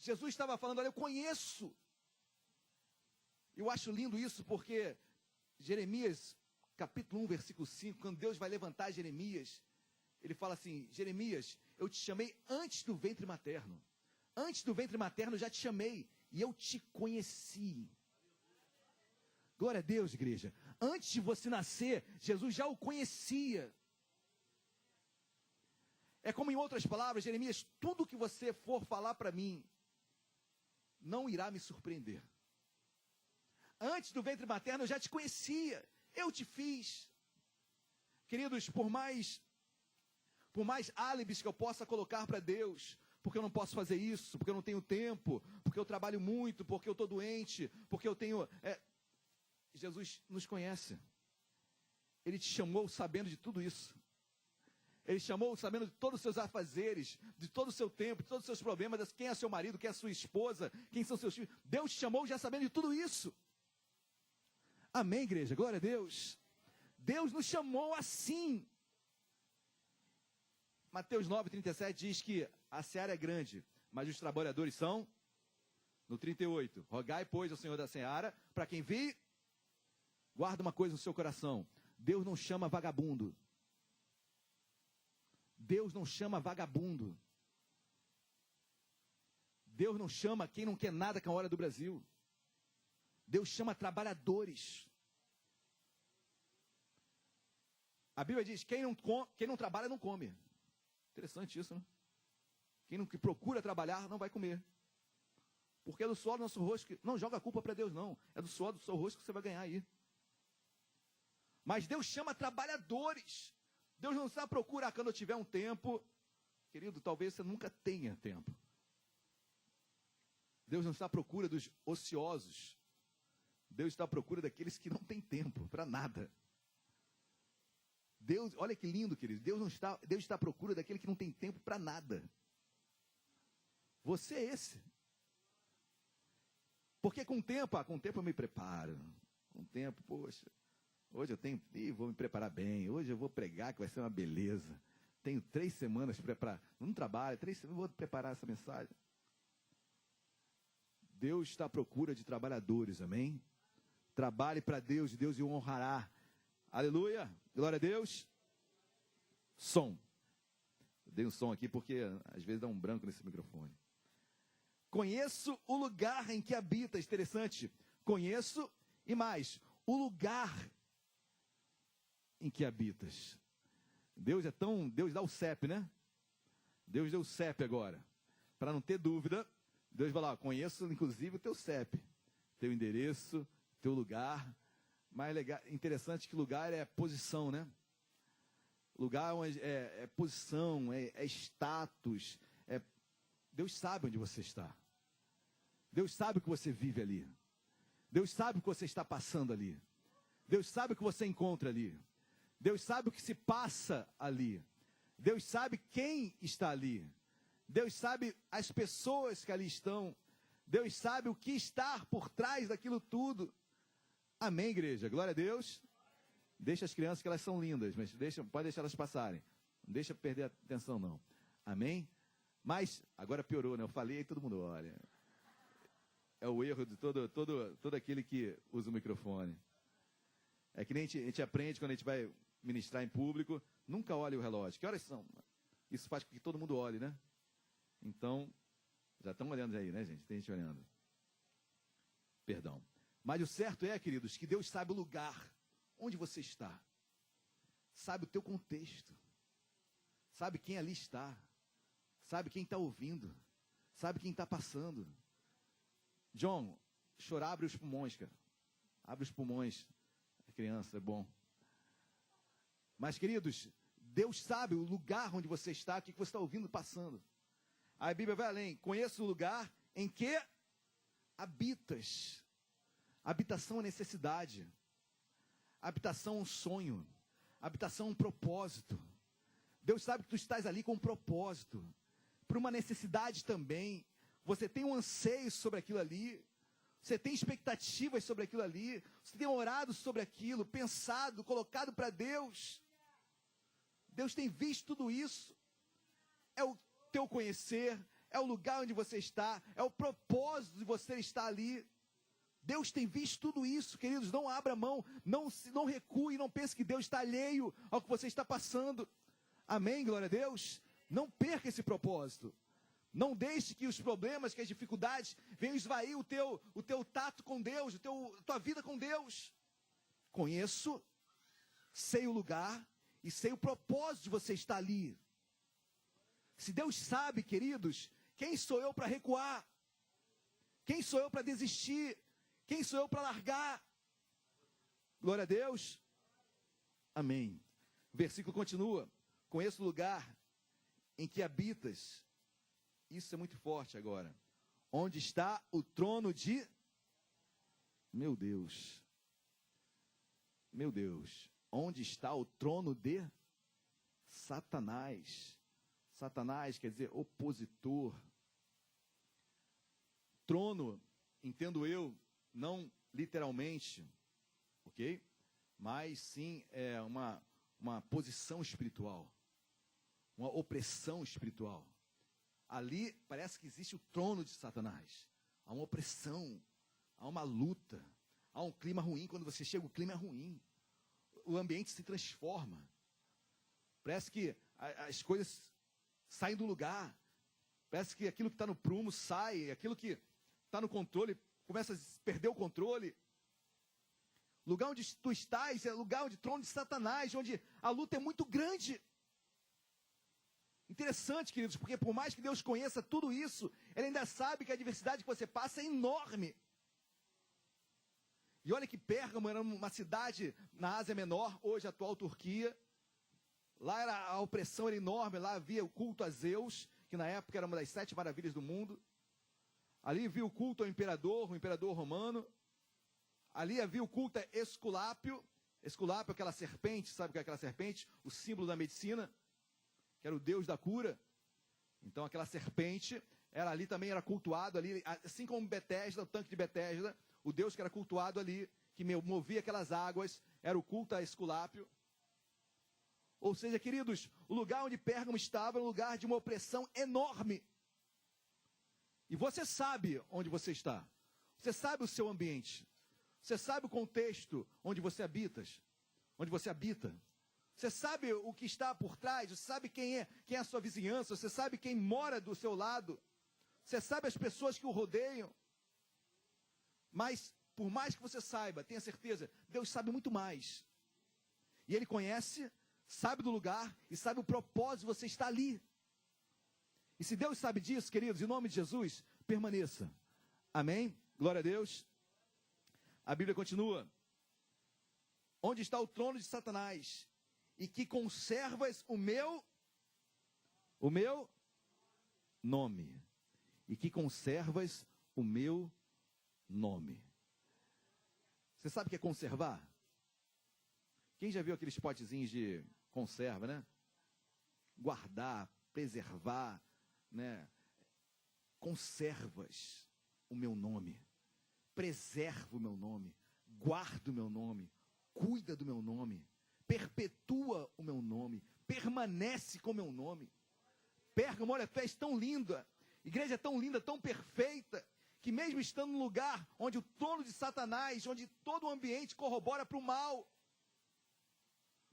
Speaker 1: Jesus estava falando, olha, eu conheço. Eu acho lindo isso, porque Jeremias, capítulo 1, versículo 5, quando Deus vai levantar Jeremias, ele fala assim, Jeremias, eu te chamei antes do ventre materno. Antes do ventre materno eu já te chamei, e eu te conheci. Glória a Deus, igreja. Antes de você nascer, Jesus já o conhecia. É como em outras palavras, Jeremias, tudo que você for falar para mim, não irá me surpreender. Antes do ventre materno eu já te conhecia, eu te fiz. Queridos, por mais álibis que eu possa colocar para Deus, porque eu não posso fazer isso, porque eu não tenho tempo, porque eu trabalho muito, porque eu estou doente, porque eu tenho... Jesus nos conhece. Ele te chamou sabendo de tudo isso. Ele chamou sabendo de todos os seus afazeres, de todo o seu tempo, de todos os seus problemas, quem é seu marido, quem é sua esposa, quem são seus filhos. Deus te chamou já sabendo de tudo isso. Amém, igreja? Glória a Deus. Deus nos chamou assim. Mateus 9:37 diz que a seara é grande, mas os trabalhadores são... No 38, rogai, pois, ao Senhor da seara, para quem vir, guarda uma coisa no seu coração. Deus não chama vagabundo. Deus não chama vagabundo. Deus não chama quem não quer nada com a hora do Brasil. Deus chama trabalhadores. A Bíblia diz, quem não trabalha não come. Interessante isso, né? Quem não procura trabalhar não vai comer. Porque é do suor do nosso rosto. Não joga a culpa para Deus, não. É do suor do seu rosto que você vai ganhar aí. Mas Deus chama trabalhadores. Deus não está à procura, quando eu tiver um tempo. Querido, talvez você nunca tenha tempo. Deus não está à procura dos ociosos. Deus está à procura daqueles que não têm tempo para nada. Deus, olha que lindo, querido. Deus está à procura daquele que não tem tempo para nada. Você é esse. Porque com o tempo eu me preparo. Com o tempo, poxa, hoje eu tenho, vou me preparar bem. Hoje eu vou pregar que vai ser uma beleza. Tenho 3 semanas para preparar. Não trabalho, 3 semanas, vou preparar essa mensagem. Deus está à procura de trabalhadores, amém? Trabalhe para Deus e Deus o honrará. Aleluia, glória a Deus. Som. Eu dei um som aqui porque às vezes dá um branco nesse microfone. Conheço o lugar em que habita, interessante. Conheço e mais, o lugar em que habitas. Deus dá o CEP, né? Deus deu o CEP agora. Para não ter dúvida, Deus vai lá, conheço inclusive o teu CEP, teu endereço, teu lugar. Mas interessante que lugar é posição, né? Lugar é posição, é status. Deus sabe onde você está. Deus sabe o que você vive ali. Deus sabe o que você está passando ali. Deus sabe o que você encontra ali. Deus sabe o que se passa ali. Deus sabe quem está ali. Deus sabe as pessoas que ali estão. Deus sabe o que está por trás daquilo tudo. Amém, igreja? Glória a Deus. Deixa as crianças que elas são lindas, mas pode deixar elas passarem. Não deixa perder a atenção, não. Amém? Mas, agora piorou, né? Eu falei e todo mundo olha. É o erro de todo aquele que usa o microfone. É que nem a gente aprende quando a gente vai ministrar em público. Nunca olhe o relógio. Que horas são? Isso faz com que todo mundo olhe, né? Então, já estão olhando aí, né, gente? Tem gente olhando. Perdão. Mas o certo é, queridos, que Deus sabe o lugar onde você está. Sabe o teu contexto. Sabe quem ali está. Sabe quem está ouvindo. Sabe quem está passando. John, chorar abre os pulmões, cara. Abre os pulmões. A criança, é bom. Mas, queridos, Deus sabe o lugar onde você está, o que você está ouvindo passando. A Bíblia vai além. Conheça o lugar em que habitas. Habitação é necessidade. Habitação é um sonho. Habitação é um propósito. Deus sabe que tu estás ali com um propósito. Por uma necessidade também. Você tem um anseio sobre aquilo ali. Você tem expectativas sobre aquilo ali. Você tem orado sobre aquilo, pensado, colocado para Deus. Deus tem visto tudo isso. É o teu conhecer, é o lugar onde você está, é o propósito de você estar ali. Deus tem visto tudo isso, queridos. Não abra mão, não recue, não pense que Deus está alheio ao que você está passando. Amém, glória a Deus. Não perca esse propósito. Não deixe que os problemas, que as dificuldades venham esvair o teu tato com Deus, tua vida com Deus. Conheço, sei o lugar e sei o propósito de você estar ali. Se Deus sabe, queridos, quem sou eu para recuar? Quem sou eu para desistir? Quem sou eu para largar? Glória a Deus. Amém. O versículo continua. Conheço o lugar em que habitas. Isso é muito forte agora. Onde está o trono de... Meu Deus. Meu Deus. Onde está o trono de Satanás? Satanás quer dizer opositor. Trono, entendo eu, não literalmente, ok? Mas sim é uma posição espiritual, uma opressão espiritual. Ali parece que existe o trono de Satanás. Há uma opressão, há uma luta, há um clima ruim. Quando você chega, o clima é ruim. O ambiente se transforma. Parece que as coisas saem do lugar. Parece que aquilo que está no prumo sai, aquilo que está no controle começa a perder o controle. O lugar onde tu estás é o lugar de trono de Satanás, onde a luta é muito grande. Interessante, queridos, porque por mais que Deus conheça tudo isso, Ele ainda sabe que a adversidade que você passa é enorme. E olha que Pérgamo era uma cidade na Ásia Menor, hoje a atual Turquia. Lá a opressão era enorme, lá havia o culto a Zeus, que na época era uma das 7 maravilhas do mundo. Ali havia o culto ao o imperador romano. Ali havia o culto a Esculápio. Esculápio, aquela serpente, sabe o que é aquela serpente? O símbolo da medicina, que era o deus da cura. Então aquela serpente, ali também era cultuado, ali, assim como Betesda, o tanque de Betesda, o deus que era cultuado ali, que movia aquelas águas, era o culto a Esculápio. Ou seja, queridos, o lugar onde Pérgamo estava era um lugar de uma opressão enorme. E você sabe onde você está. Você sabe o seu ambiente. Você sabe o contexto onde você habita. Você sabe o que está por trás. Você sabe quem é a sua vizinhança. Você sabe quem mora do seu lado. Você sabe as pessoas que o rodeiam. Mas, por mais que você saiba, tenha certeza, Deus sabe muito mais. E Ele conhece, sabe do lugar e sabe o propósito de você estar ali. E se Deus sabe disso, queridos, em nome de Jesus, permaneça. Amém? Glória a Deus. A Bíblia continua. Onde está o trono de Satanás? E que conservas o meu nome. E que conservas o meu nome. Você sabe o que é conservar? Quem já viu aqueles potezinhos de conserva, né? Guardar, preservar, né? Conservas o meu nome, preserva o meu nome, guarda o meu nome, cuida do meu nome, perpetua o meu nome, permanece com o meu nome. Pérgamo, olha, tu és tão linda, igreja tão linda, tão perfeita, que mesmo estando num lugar onde o trono de Satanás, onde todo o ambiente corrobora para o mal,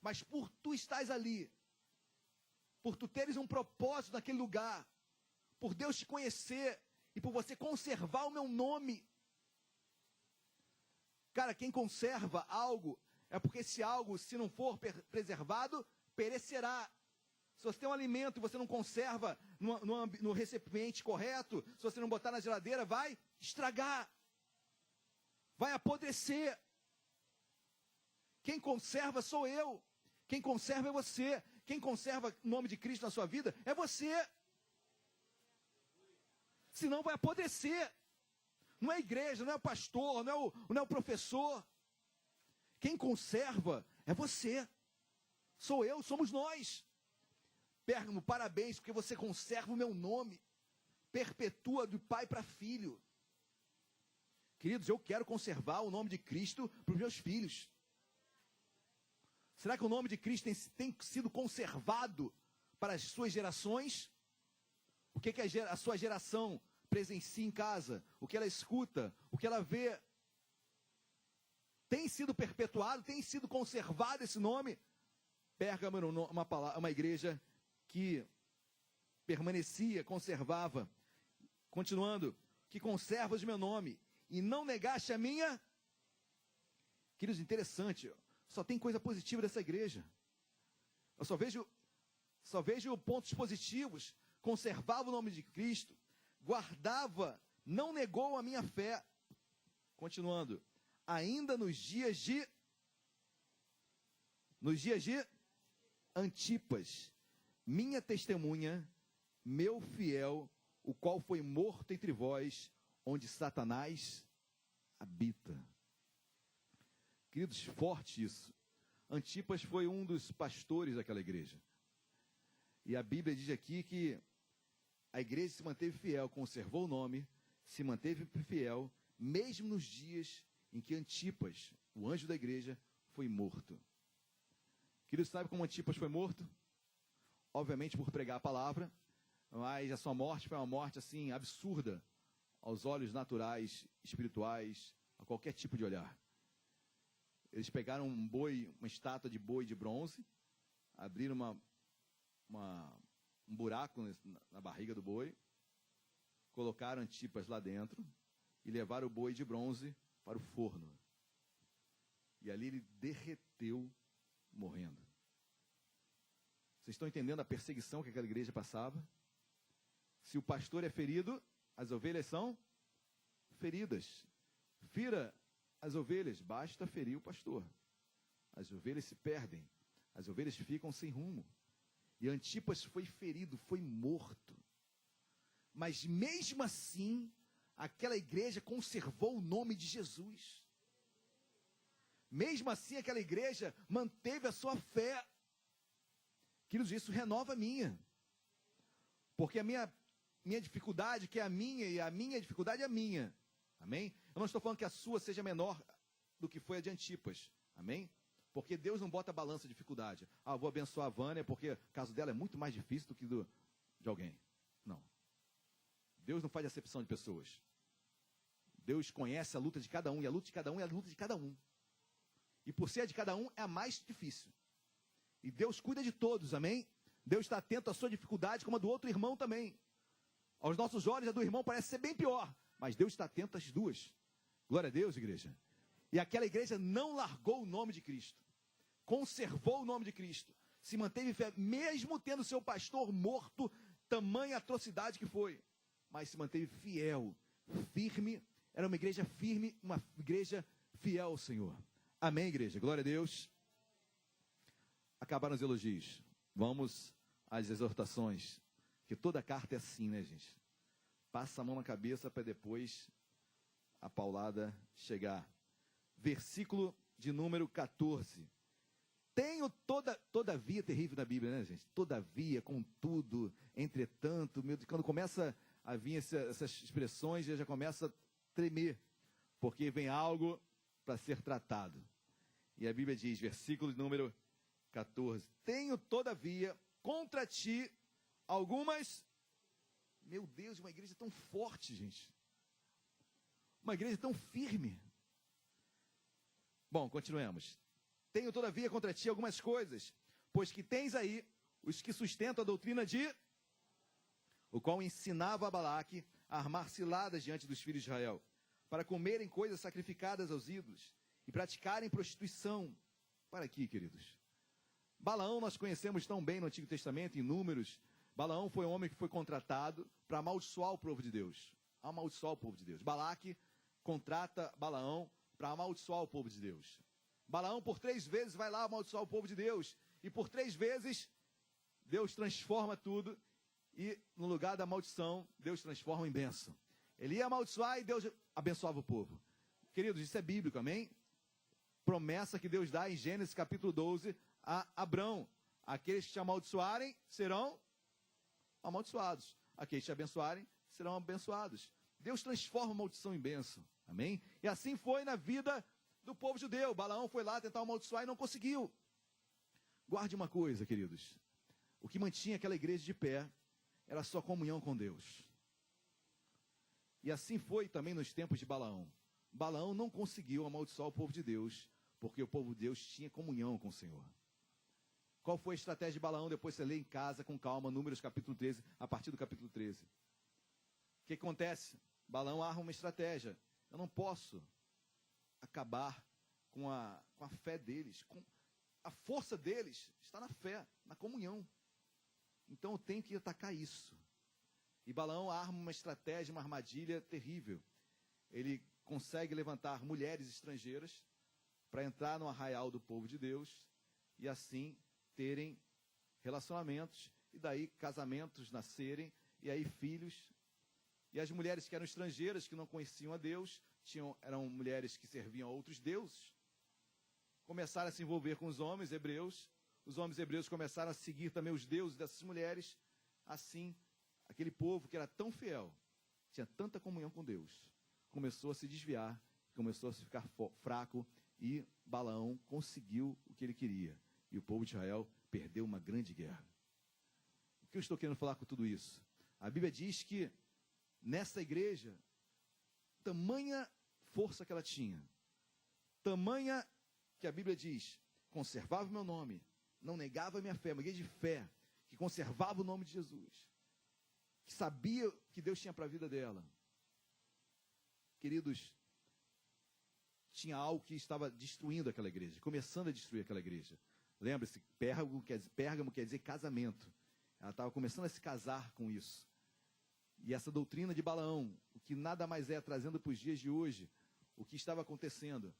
Speaker 1: mas por tu estás ali, por tu teres um propósito naquele lugar, por Deus te conhecer e por você conservar o meu nome. Cara, quem conserva algo é porque esse algo, se não for preservado, perecerá. Se você tem um alimento e você não conserva no recipiente correto, se você não botar na geladeira, vai estragar, vai apodrecer. Quem conserva sou eu, quem conserva é você, quem conserva o nome de Cristo na sua vida é você. Senão vai apodrecer. Não é a igreja, não é o pastor, não é o professor. Quem conserva é você. Sou eu, somos nós. Pérgamo, parabéns, porque você conserva o meu nome. Perpetua do pai para filho. Queridos, eu quero conservar o nome de Cristo para os meus filhos. Será que o nome de Cristo tem sido conservado para as suas gerações? o que a sua geração presencia em casa, o que ela escuta, o que ela vê, tem sido perpetuado, tem sido conservado esse nome? Pérgamo era uma igreja que permanecia, conservava, continuando, que conservas o meu nome, e não negaste a minha. Queridos, interessante, só tem coisa positiva dessa igreja. Eu só vejo pontos positivos. Conservava o nome de Cristo, guardava, não negou a minha fé. Continuando, ainda nos dias de Antipas, minha testemunha, meu fiel, o qual foi morto entre vós, onde Satanás habita. Queridos, forte isso. Antipas foi um dos pastores daquela igreja. E a Bíblia diz aqui que a igreja se manteve fiel, conservou o nome, se manteve fiel, mesmo nos dias em que Antipas, o anjo da igreja, foi morto. Queridos, sabe como Antipas foi morto? Obviamente por pregar a palavra, mas a sua morte foi uma morte assim absurda aos olhos naturais, espirituais, a qualquer tipo de olhar. Eles pegaram um boi, uma estátua de boi de bronze, abriram um buraco na barriga do boi, colocaram Antipas lá dentro e levaram o boi de bronze para o forno. E ali ele derreteu, morrendo. Vocês estão entendendo a perseguição que aquela igreja passava? Se o pastor é ferido, as ovelhas são feridas. Fira as ovelhas, basta ferir o pastor. As ovelhas se perdem, as ovelhas ficam sem rumo. E Antipas foi ferido, foi morto. Mas mesmo assim, aquela igreja conservou o nome de Jesus. Mesmo assim, aquela igreja manteve a sua fé. Queridos, isso renova a minha. Porque a minha dificuldade, que é a minha, e a minha dificuldade é a minha. Amém? Eu não estou falando que a sua seja menor do que foi a de Antipas. Amém? Porque Deus não bota balança de dificuldade. Ah, vou abençoar a Vânia porque o caso dela é muito mais difícil do que de alguém. Não. Deus não faz acepção de pessoas. Deus conhece a luta de cada um, e a luta de cada um é a luta de cada um. E por ser a de cada um, é a mais difícil. E Deus cuida de todos, amém? Deus está atento à sua dificuldade, como a do outro irmão também. Aos nossos olhos, a do irmão parece ser bem pior, mas Deus está atento às duas. Glória a Deus, igreja. E aquela igreja não largou o nome de Cristo. Conservou o nome de Cristo. Se manteve fé, mesmo tendo seu pastor morto, tamanha atrocidade que foi. Mas se manteve fiel, firme. Era uma igreja firme, uma igreja fiel ao Senhor. Amém, igreja? Glória a Deus. Acabaram os elogios. Vamos às exortações. Que toda carta é assim, né, gente? Passa a mão na cabeça para depois a paulada chegar. Versículo de número 14. Tenho todavia, terrível na Bíblia, né, gente? Todavia, contudo, entretanto, meu Deus, quando começa a vir essas expressões, já começa a tremer, porque vem algo para ser tratado. E a Bíblia diz, versículo de número 14. Tenho todavia contra ti algumas... Meu Deus, uma igreja tão forte, gente. Uma igreja tão firme. Bom, continuemos. Tenho todavia contra ti algumas coisas, pois que tens aí os que sustentam a doutrina de... o qual ensinava a Balaque a armar ciladas diante dos filhos de Israel, para comerem coisas sacrificadas aos ídolos e praticarem prostituição. Para aqui, queridos. Balaão nós conhecemos tão bem no Antigo Testamento, em Números. Balaão foi um homem que foi contratado para amaldiçoar o povo de Deus. Amaldiçoar o povo de Deus. Balaque contrata Balaão para amaldiçoar o povo de Deus. Balaão por 3 vezes vai lá amaldiçoar o povo de Deus. E por 3 vezes Deus transforma tudo. E no lugar da maldição, Deus transforma em bênção. Ele ia amaldiçoar e Deus abençoava o povo. Queridos, isso é bíblico, amém? Promessa que Deus dá em Gênesis capítulo 12 a Abrão. Aqueles que te amaldiçoarem serão amaldiçoados. Aqueles que te abençoarem serão abençoados. Deus transforma a maldição em bênção. Amém? E assim foi na vida do povo judeu. Balaão foi lá tentar amaldiçoar e não conseguiu. Guarde uma coisa, queridos. O que mantinha aquela igreja de pé era a sua comunhão com Deus. E assim foi também nos tempos de Balaão. Balaão não conseguiu amaldiçoar o povo de Deus, porque o povo de Deus tinha comunhão com o Senhor. Qual foi a estratégia de Balaão? Depois você lê em casa com calma, Números capítulo 13, a partir do capítulo 13. O que acontece? Balaão arma uma estratégia. Eu não posso acabar com a fé deles. A força deles está na fé, na comunhão. Então eu tenho que atacar isso. E Balaão arma uma estratégia, uma armadilha terrível. Ele consegue levantar mulheres estrangeiras para entrar no arraial do povo de Deus e assim terem relacionamentos e daí casamentos nascerem e aí filhos. E as mulheres que eram estrangeiras, que não conheciam a Deus, eram mulheres que serviam a outros deuses, começaram a se envolver com os homens hebreus. Os homens hebreus começaram a seguir também os deuses dessas mulheres. Assim, aquele povo que era tão fiel, tinha tanta comunhão com Deus, começou a se desviar, começou a se ficar fraco, e Balaão conseguiu o que ele queria. E o povo de Israel perdeu uma grande guerra. O que eu estou querendo falar com tudo isso? A Bíblia diz que nessa igreja, tamanha força que ela tinha, tamanha que a Bíblia diz, conservava o meu nome, não negava a minha fé, uma igreja de fé, que conservava o nome de Jesus, que sabia o que Deus tinha para a vida dela. Queridos, tinha algo que estava destruindo aquela igreja, começando a destruir aquela igreja. Lembre-se, Pérgamo quer dizer casamento. Ela estava começando a se casar com isso. E essa doutrina de Balaão, o que nada mais é, trazendo para os dias de hoje, o que estava acontecendo,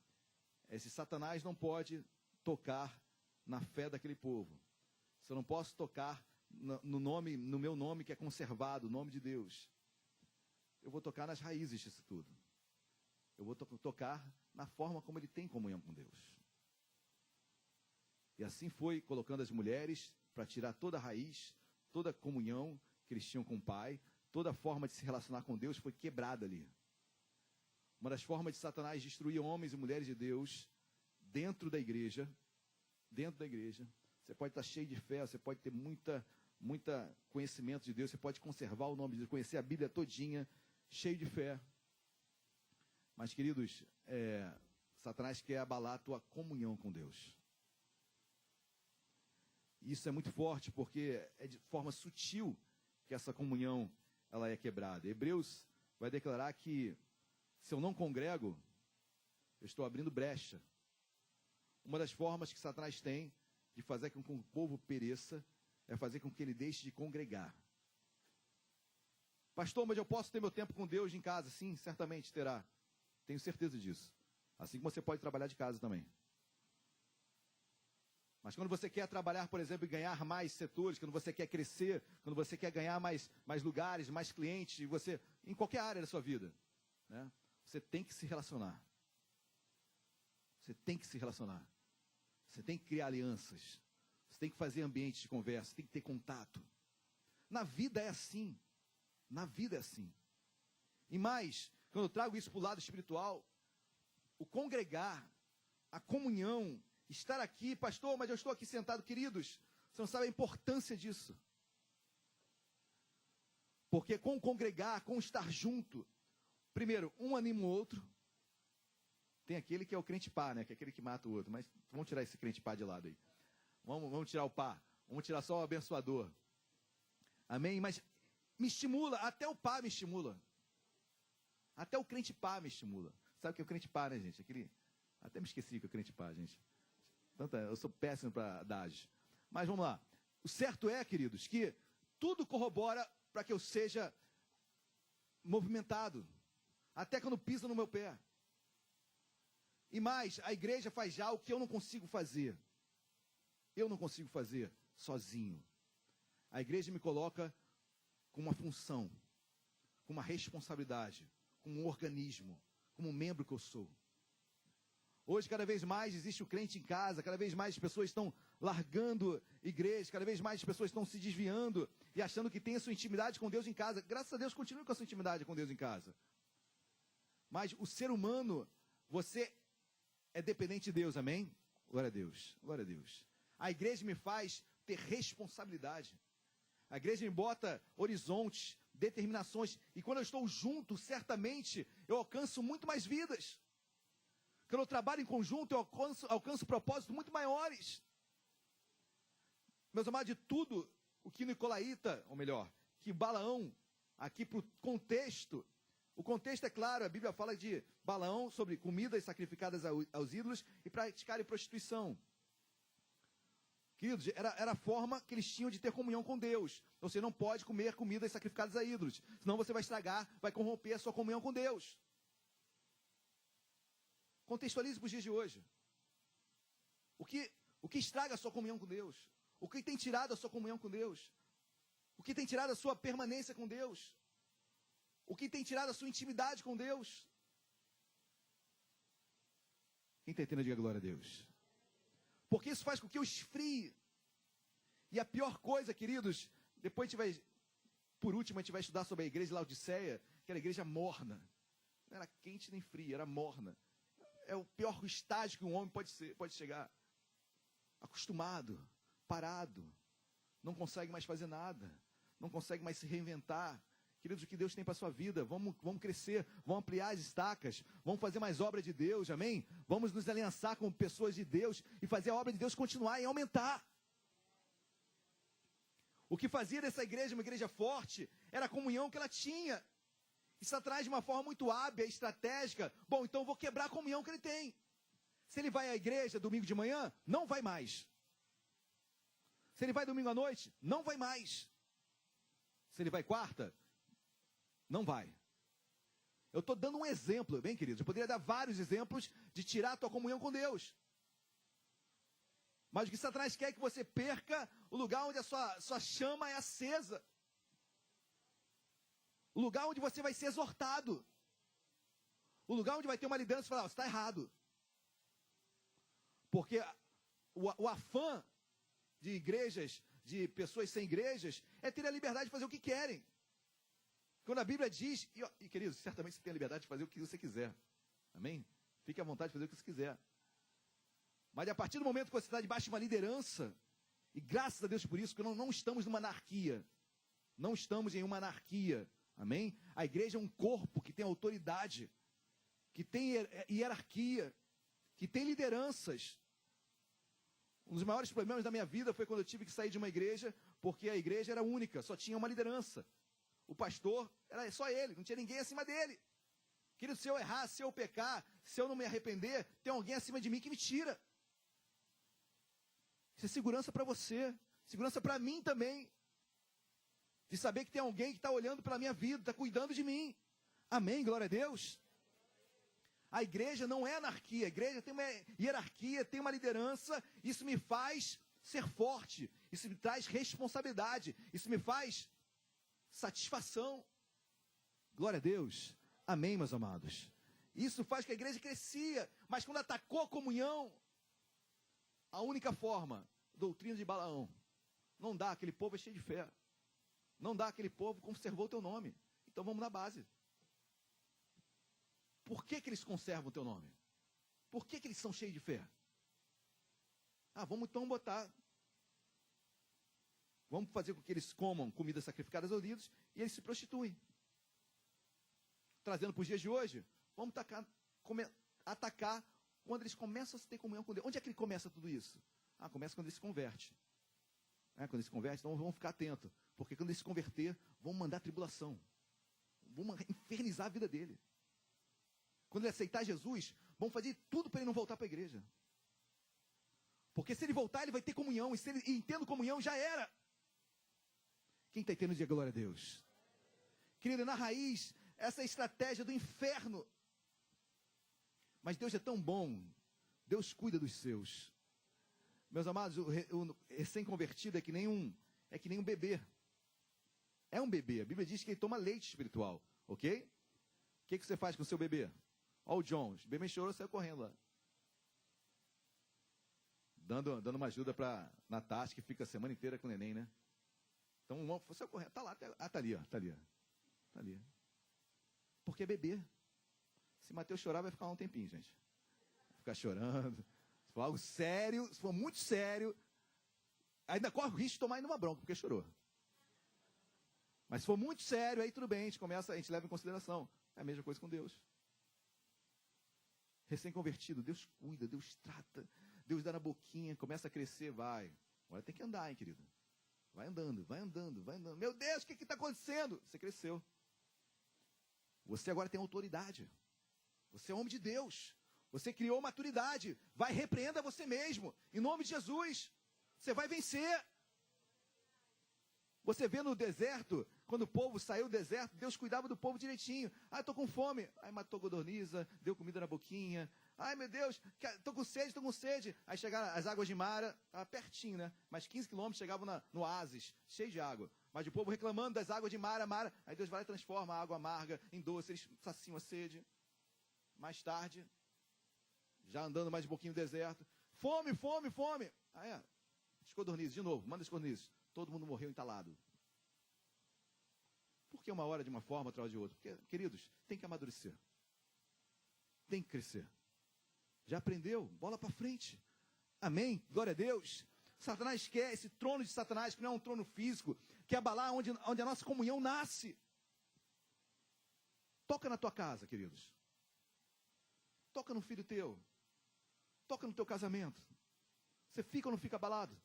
Speaker 1: esse Satanás não pode tocar na fé daquele povo. Se eu não posso tocar no meu nome que é conservado, o nome de Deus, eu vou tocar nas raízes disso tudo. Eu vou tocar na forma como ele tem comunhão com Deus. E assim foi colocando as mulheres para tirar toda a raiz, toda a comunhão que eles tinham com o Pai, toda a forma de se relacionar com Deus foi quebrada ali. Uma das formas de Satanás destruir homens e mulheres de Deus dentro da igreja, você pode estar cheio de fé, você pode ter muita conhecimento de Deus, você pode conservar o nome de Deus, conhecer a Bíblia todinha, cheio de fé. Mas, queridos, Satanás quer abalar a tua comunhão com Deus. Isso é muito forte, porque é de forma sutil que essa comunhão ela é quebrada. Hebreus vai declarar que se eu não congrego, eu estou abrindo brecha. Uma das formas que Satanás tem de fazer com que o povo pereça é fazer com que ele deixe de congregar. Pastor, mas eu posso ter meu tempo com Deus em casa? Sim, certamente terá. Tenho certeza disso. Assim como você pode trabalhar de casa também. Mas quando você quer trabalhar, por exemplo, e ganhar mais setores, quando você quer crescer, quando você quer ganhar mais lugares, mais clientes, você, em qualquer área da sua vida, né, você tem que se relacionar. Você tem que se relacionar. Você tem que criar alianças. Você tem que fazer ambientes de conversa, tem que ter contato. Na vida é assim. Na vida é assim. E mais, quando eu trago isso para o lado espiritual, o congregar, a comunhão, estar aqui, pastor, mas eu estou aqui sentado, queridos, você não sabe a importância disso. Porque com o congregar, com o estar junto, primeiro, um anima o outro. Tem aquele que é o crente pá, né? Que é aquele que mata o outro. Mas vamos tirar esse crente pá de lado aí. Vamos tirar o pá. Vamos tirar só o abençoador. Amém? Mas me estimula, até o pá me estimula. Até o crente pá me estimula. Sabe o que é o crente pá, né, gente? Até me esqueci o que é o crente pá, gente. Eu sou péssimo para dados. Mas vamos lá. O certo é, queridos, que tudo corrobora para que eu seja movimentado. Até quando pisa no meu pé. E mais, a igreja faz já o que eu não consigo fazer. Eu não consigo fazer sozinho. A igreja me coloca com uma função, com uma responsabilidade, com um organismo, como um membro que eu sou. Hoje, cada vez mais, existe o crente em casa, cada vez mais as pessoas estão largando igreja, cada vez mais as pessoas estão se desviando e achando que tem a sua intimidade com Deus em casa. Graças a Deus, continue com a sua intimidade com Deus em casa. Mas o ser humano, você é dependente de Deus, amém? Glória a Deus, glória a Deus. A igreja me faz ter responsabilidade. A igreja me bota horizontes, determinações. E quando eu estou junto, certamente, eu alcanço muito mais vidas. Quando eu trabalho em conjunto, eu alcanço propósitos muito maiores. Meus amados, de tudo o que Nicolaíta, ou melhor, que Balaão, aqui para o contexto é claro, a Bíblia fala de Balaão sobre comidas sacrificadas aos ídolos e praticarem prostituição. Queridos, era a forma que eles tinham de ter comunhão com Deus. Você não pode comer comidas sacrificadas a ídolos, senão você vai estragar, vai corromper a sua comunhão com Deus. Contextualize para os dias de hoje. O que estraga a sua comunhão com Deus? O que tem tirado a sua comunhão com Deus? O que tem tirado a sua permanência com Deus? O que tem tirado a sua intimidade com Deus? Quem está entendendo, diga glória a Deus. Porque isso faz com que eu esfrie. E a pior coisa, queridos, depois por último, a gente vai estudar sobre a igreja de Laodiceia, que era a igreja morna. Não era quente nem fria, era morna. É o pior estágio que um homem pode chegar. Acostumado, parado, não consegue mais fazer nada, não consegue mais se reinventar. Queridos, o que Deus tem para a sua vida? Vamos crescer, vamos ampliar as estacas, vamos fazer mais obra de Deus, amém? Vamos nos aliançar com pessoas de Deus e fazer a obra de Deus continuar e aumentar. O que fazia dessa igreja uma igreja forte era a comunhão que ela tinha. E Satanás, de uma forma muito hábil, estratégica, bom, então eu vou quebrar a comunhão que ele tem. Se ele vai à igreja domingo de manhã, não vai mais. Se ele vai domingo à noite, não vai mais. Se ele vai quarta, não vai. Eu estou dando um exemplo, bem, queridos. Eu poderia dar vários exemplos de tirar a tua comunhão com Deus. Mas o que Satanás quer é que você perca o lugar onde a sua chama é acesa. O lugar onde você vai ser exortado. O lugar onde vai ter uma liderança e falar, você está errado. Porque o afã de igrejas, de pessoas sem igrejas, é ter a liberdade de fazer o que querem. Quando a Bíblia diz, e queridos, certamente você tem a liberdade de fazer o que você quiser. Amém? Fique à vontade de fazer o que você quiser. Mas a partir do momento que você está debaixo de uma liderança, e graças a Deus por isso, que não estamos numa anarquia. Não estamos em uma anarquia. Amém? A igreja é um corpo que tem autoridade, que tem hierarquia, que tem lideranças. Um dos maiores problemas da minha vida foi quando eu tive que sair de uma igreja, porque a igreja era única, só tinha uma liderança. O pastor, era só ele, não tinha ninguém acima dele. Querido, se eu errar, se eu pecar, se eu não me arrepender, tem alguém acima de mim que me tira. Isso é segurança para você, segurança para mim também. De saber que tem alguém que está olhando pela minha vida, está cuidando de mim. Amém, glória a Deus. A igreja não é anarquia, a igreja tem uma hierarquia, tem uma liderança. Isso me faz ser forte, isso me traz responsabilidade, isso me faz satisfação. Glória a Deus. Amém, meus amados. Isso faz que a igreja crescia, mas quando atacou a comunhão, a única forma, doutrina de Balaão, não dá, aquele povo é cheio de fé. Não dá, aquele povo conservou o teu nome. Então vamos na base. Por que eles conservam o teu nome? Por que eles são cheios de fé? Vamos então botar. Vamos fazer com que eles comam comidas sacrificadas aos ídolos e eles se prostituem. Trazendo para os dias de hoje, vamos atacar quando eles começam a ter comunhão com Deus. Onde é que ele começa tudo isso? Começa quando ele se converte. Quando ele se converte, então vamos ficar atentos. Porque quando ele se converter, vamos mandar tribulação. Vamos infernizar a vida dele. Quando ele aceitar Jesus, vamos fazer tudo para ele não voltar para a igreja. Porque se ele voltar, ele vai ter comunhão. E tendo comunhão, já era. Quem está entendendo, diga glória a Deus. Querido, na raiz, essa é a estratégia do inferno. Mas Deus é tão bom. Deus cuida dos seus. Meus amados, o recém-convertido é que nem um bebê. É um bebê. A Bíblia diz que ele toma leite espiritual. Ok? O que você faz com o seu bebê? Olha o John. O bebê chorou, saiu correndo lá. Dando uma ajuda para Natasha, que fica a semana inteira com o neném, né? Então, você correndo. Está lá. Está ali, ó. Está ali. Está ali. Porque é bebê. Se Mateus chorar, vai ficar um tempinho, gente. Vai ficar chorando. Se for algo sério, se for muito sério, ainda corre o risco de tomar ainda uma bronca, porque chorou. Mas se for muito sério, aí tudo bem, a gente leva em consideração. É a mesma coisa com Deus. Recém-convertido, Deus cuida, Deus trata, Deus dá na boquinha, começa a crescer, vai. Agora tem que andar, hein, querido? Vai andando, vai andando, vai andando. Meu Deus, o que está acontecendo? Você cresceu. Você agora tem autoridade. Você é homem de Deus. Você criou maturidade. Vai, repreenda você mesmo. Em nome de Jesus. Você vai vencer. Você vê no deserto, quando o povo saiu do deserto, Deus cuidava do povo direitinho. Ah, estou com fome. Aí matou codorniza, deu comida na boquinha. Ai, meu Deus, estou com sede, estou com sede. Aí chegaram as águas de Mara, estava pertinho, né? Mas 15 quilômetros chegavam no oásis, cheio de água. Mas o povo reclamando das águas de Mara. Aí Deus vai lá e transforma a água amarga em doce, eles saciam a sede. Mais tarde, já andando mais um pouquinho no deserto. Fome, fome, fome. Aí, as codornizes, de novo, manda as codornizes. Todo mundo morreu entalado. Por que uma hora de uma forma, outra hora de outra? Porque, queridos, tem que amadurecer. Tem que crescer. Já aprendeu? Bola para frente. Amém? Glória a Deus. Satanás quer esse trono de Satanás, que não é um trono físico, que é abalar onde a nossa comunhão nasce. Toca na tua casa, queridos. Toca no filho teu. Toca no teu casamento. Você fica ou não fica abalado?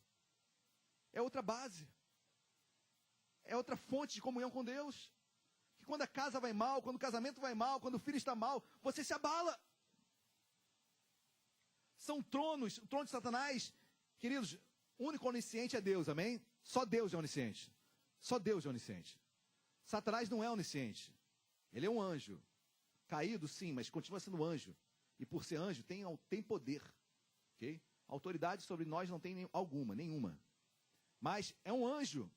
Speaker 1: É outra base. É outra fonte de comunhão com Deus. Que quando a casa vai mal, quando o casamento vai mal, quando o filho está mal, você se abala. São tronos, o trono de Satanás, queridos, o único onisciente é Deus, amém? Só Deus é onisciente. Só Deus é onisciente. Satanás não é onisciente. Ele é um anjo. Caído, sim, mas continua sendo anjo. E por ser anjo, tem poder. Okay? Autoridade sobre nós não tem nenhuma. Mas é um anjo.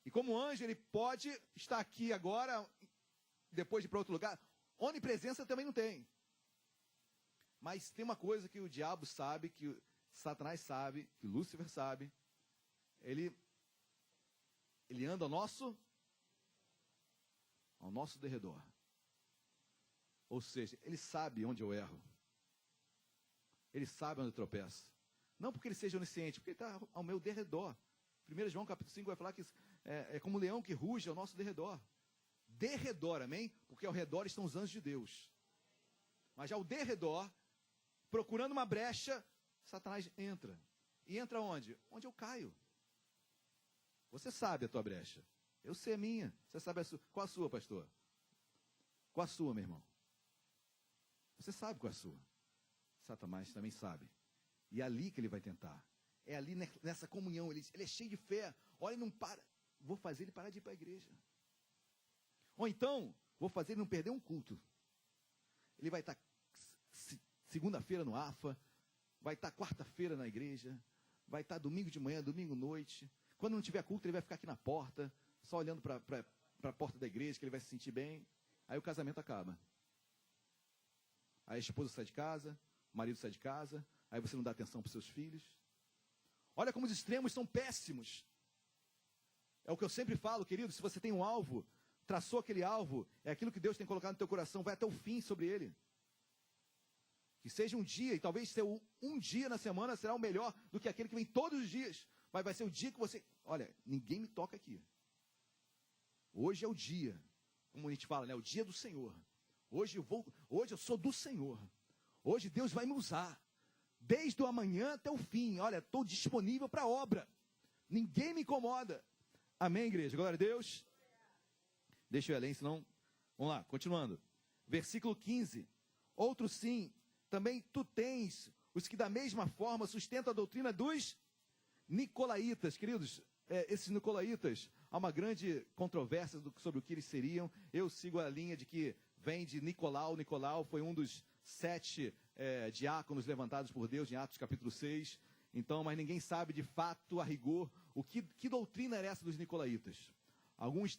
Speaker 1: E como anjo, ele pode estar aqui agora, depois de ir para outro lugar. Onipresença também não tem. Mas tem uma coisa que o diabo sabe, que Satanás sabe, que Lúcifer sabe. Ele anda ao nosso derredor. Ou seja, ele sabe onde eu erro. Ele sabe onde eu tropeço. Não porque ele seja onisciente, porque ele está ao meu derredor. 1 João capítulo 5 vai falar que é como um leão que ruge ao nosso derredor. Derredor, amém? Porque ao redor estão os anjos de Deus. Mas ao derredor, procurando uma brecha, Satanás entra. E entra onde? Onde eu caio. Você sabe a tua brecha. Eu sei a minha. Você sabe a sua. Qual a sua, pastor? Qual a sua, meu irmão? Você sabe qual é a sua. Satanás também sabe. E é ali que ele vai tentar. É ali nessa comunhão. Ele é cheio de fé. Olha, ele não para. Vou fazer ele parar de ir para a igreja. Ou então, vou fazer ele não perder um culto. Ele vai estar segunda-feira no AFA. Vai estar quarta-feira na igreja. Vai estar domingo de manhã, domingo à noite. Quando não tiver culto, ele vai ficar aqui na porta. Só olhando para a porta da igreja, que ele vai se sentir bem. Aí o casamento acaba. Aí a esposa sai de casa. O marido sai de casa. Aí você não dá atenção para os seus filhos. Olha como os extremos são péssimos. É o que eu sempre falo, querido, se você tem um alvo, traçou aquele alvo, é aquilo que Deus tem colocado no teu coração, vai até o fim sobre ele. Que seja um dia, e talvez ser um dia na semana será o melhor do que aquele que vem todos os dias. Mas vai ser o dia que você, olha, ninguém me toca aqui. Hoje é o dia, como a gente fala, né? O dia do Senhor. Hoje eu sou do Senhor. Hoje Deus vai me usar. Desde o amanhã até o fim. Olha, estou disponível para a obra. Ninguém me incomoda. Amém, igreja? Glória a Deus. Deixa eu ir além, senão... Vamos lá, continuando. Versículo 15. Outro sim, também tu tens os que da mesma forma sustentam a doutrina dos nicolaítas. Queridos, esses nicolaítas, há uma grande controvérsia sobre o que eles seriam. Eu sigo a linha de que vem de Nicolau. Nicolau foi um dos 7 diáconos levantados por Deus em Atos capítulo 6. Então, mas ninguém sabe de fato, a rigor, que doutrina era essa dos nicolaítas. Alguns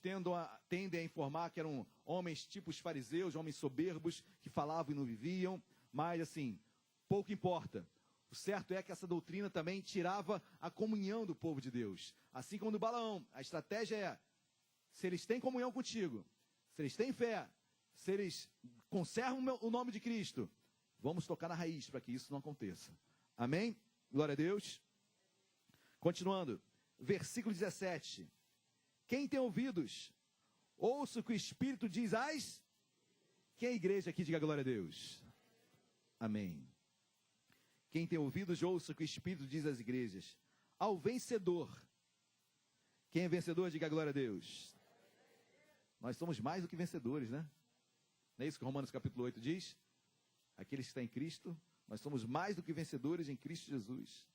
Speaker 1: tendem a informar que eram homens tipo os fariseus, homens soberbos, que falavam e não viviam, mas assim, pouco importa. O certo é que essa doutrina também tirava a comunhão do povo de Deus. Assim como no Balaão, a estratégia é, se eles têm comunhão contigo, se eles têm fé, se eles conservam o nome de Cristo, vamos tocar na raiz para que isso não aconteça. Amém? Glória a Deus. Continuando, versículo 17. Quem tem ouvidos, Ouça o que o Espírito diz às... Quem é a igreja aqui? Diga glória a Deus. Amém. Quem tem ouvidos, ouça o que o Espírito diz às igrejas. Ao vencedor. Quem é vencedor? Diga glória a Deus. Nós somos mais do que vencedores, né? Não é isso que Romanos capítulo 8 diz? Aqueles que estão em Cristo, nós somos mais do que vencedores em Cristo Jesus.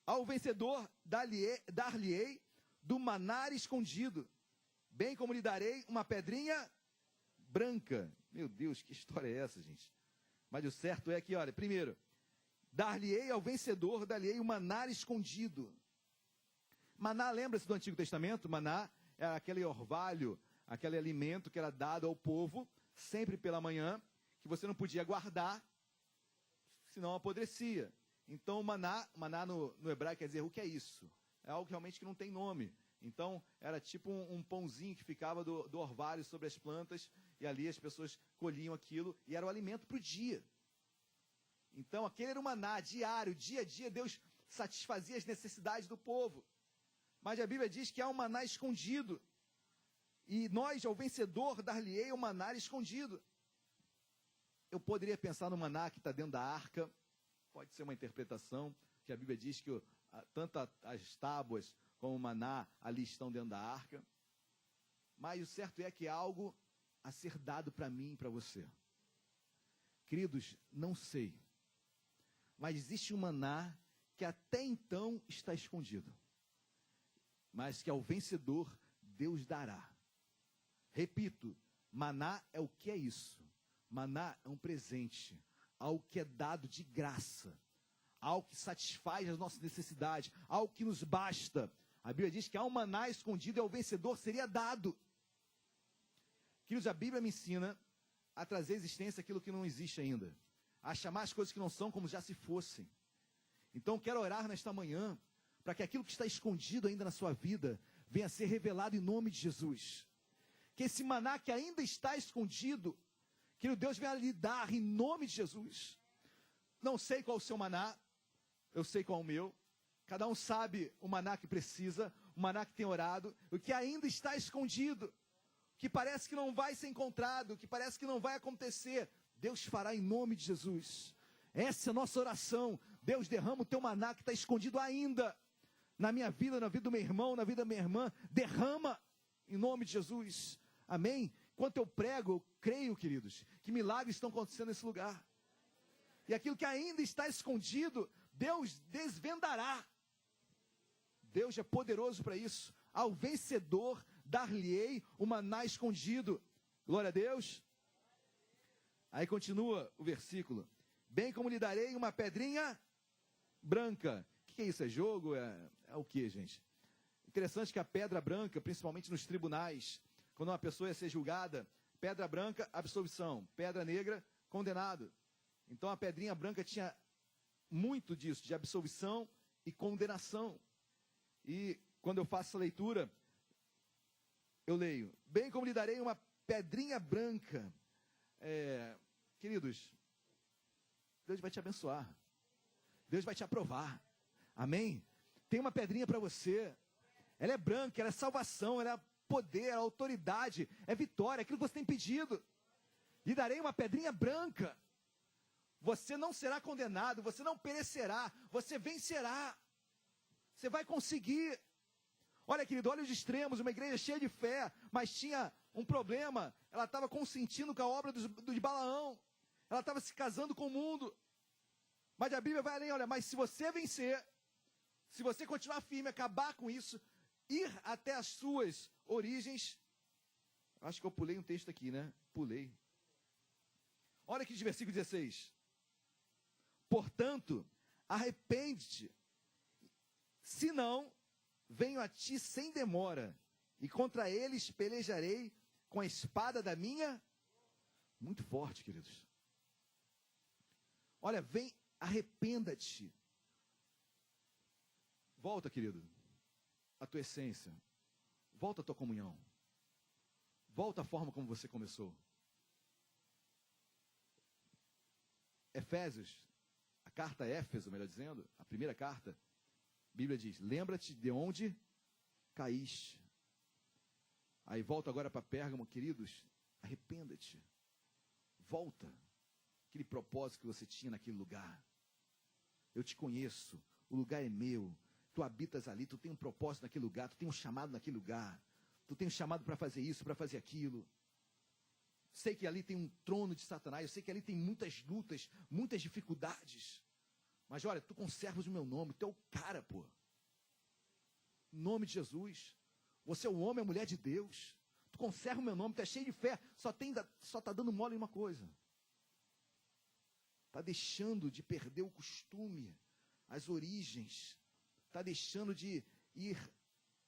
Speaker 1: Ao vencedor dar-lhe-ei do maná escondido, bem como lhe darei uma pedrinha branca. Meu Deus, que história é essa, gente? Mas o certo é que, olha, primeiro, dar-lhe-ei ao vencedor, dar-lhe-ei o maná escondido. Maná, lembra-se do Antigo Testamento? Maná era aquele orvalho, aquele alimento que era dado ao povo, sempre pela manhã, que você não podia guardar, senão apodrecia. Então, o maná no hebraico quer dizer, o que é isso? É algo realmente que não tem nome. Então, era tipo um pãozinho que ficava do orvalho sobre as plantas, e ali as pessoas colhiam aquilo, e era o alimento para o dia. Então, aquele era o maná diário, dia a dia, Deus satisfazia as necessidades do povo. Mas a Bíblia diz que há um maná escondido, e nós, ao vencedor, dar-lhe-ei o maná escondido. Eu poderia pensar no maná que está dentro da arca, pode ser uma interpretação, que a Bíblia diz que tanto as tábuas como o maná ali estão dentro da arca. Mas o certo é que é algo a ser dado para mim e para você. Queridos, não sei, mas existe um maná que até então está escondido, mas que ao vencedor Deus dará. Repito, maná é o que é isso? Maná é um presente, algo que é dado de graça, algo que satisfaz as nossas necessidades, algo que nos basta. A Bíblia diz que há um maná escondido e ao vencedor seria dado. Queridos, a Bíblia me ensina a trazer à existência aquilo que não existe ainda, a chamar as coisas que não são como já se fossem. Então quero orar nesta manhã, para que aquilo que está escondido ainda na sua vida, venha a ser revelado em nome de Jesus. Que esse maná que ainda está escondido, que o Deus venha lhe dar em nome de Jesus. Não sei qual é o seu maná, eu sei qual é o meu. Cada um sabe o maná que precisa, o maná que tem orado, o que ainda está escondido, que parece que não vai ser encontrado, que parece que não vai acontecer. Deus fará em nome de Jesus. Essa é a nossa oração. Deus, derrama o teu maná que está escondido ainda na minha vida, na vida do meu irmão, na vida da minha irmã. Derrama em nome de Jesus. Amém? Enquanto eu prego, eu creio, queridos, que milagres estão acontecendo nesse lugar. E aquilo que ainda está escondido, Deus desvendará. Deus é poderoso para isso. Ao vencedor, dar-lhe-ei o maná escondido. Glória a Deus. Aí continua o versículo. Bem como lhe darei uma pedrinha branca. O que é isso? É jogo? É o que, gente? Interessante que a pedra branca, principalmente nos tribunais, quando uma pessoa ia ser julgada, pedra branca, absolvição. Pedra negra, condenado. Então a pedrinha branca tinha muito disso, de absolvição e condenação. E quando eu faço essa leitura, eu leio, bem como lhe darei uma pedrinha branca. Queridos, Deus vai te abençoar. Deus vai te aprovar. Amém? Tem uma pedrinha para você. Ela é branca, ela é salvação, ela é poder, é autoridade, é vitória, é aquilo que você tem pedido. Lhe darei uma pedrinha branca. Você não será condenado, você não perecerá, você vencerá. Você vai conseguir. Olha, querido, olha os extremos, uma igreja cheia de fé, mas tinha um problema. Ela estava consentindo com a obra de Balaão. Ela estava se casando com o mundo. Mas a Bíblia vai além, olha, mas se você vencer, se você continuar firme, acabar com isso, ir até as suas origens. Acho que eu pulei um texto aqui, né? Pulei. Olha aqui de versículo 16. Portanto, arrepende-te, senão venho a ti sem demora, e contra eles pelejarei com a espada da minha... Muito forte, queridos. Olha, vem, arrependa-te. Volta, querido, à tua essência. Volta à tua comunhão. Volta à forma como você começou. Efésios, a carta Éfeso, melhor dizendo, a primeira carta, a Bíblia diz, lembra-te de onde caíste. Aí volta agora para Pérgamo, queridos, arrependa-te. Volta. Aquele propósito que você tinha naquele lugar. Eu te conheço, o lugar é meu. Tu habitas ali, tu tem um propósito naquele lugar, tu tem um chamado naquele lugar. Tu tem um chamado para fazer isso, para fazer aquilo. Sei que ali tem um trono de Satanás, eu sei que ali tem muitas lutas, muitas dificuldades. Mas olha, tu conservas o meu nome, tu é o cara, pô. Em nome de Jesus. Você é o homem, a mulher de Deus. Tu conserva o meu nome, tu é cheio de fé. Só tá dando mole em uma coisa. Está deixando de perder o costume, as origens. Está deixando de ir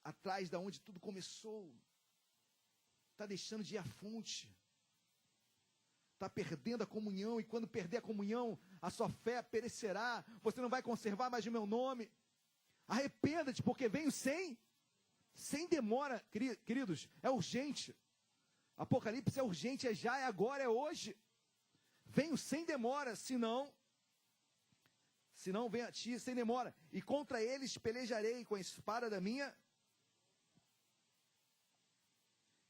Speaker 1: atrás de onde tudo começou. Está deixando de ir à fonte. Está perdendo a comunhão, e quando perder a comunhão, a sua fé perecerá. Você não vai conservar mais o meu nome. Arrependa-te, porque venho sem demora. Queridos, é urgente. Apocalipse é urgente, é já, é agora, é hoje. Venho sem demora, senão venho a ti sem demora. E contra eles pelejarei com a espada da minha.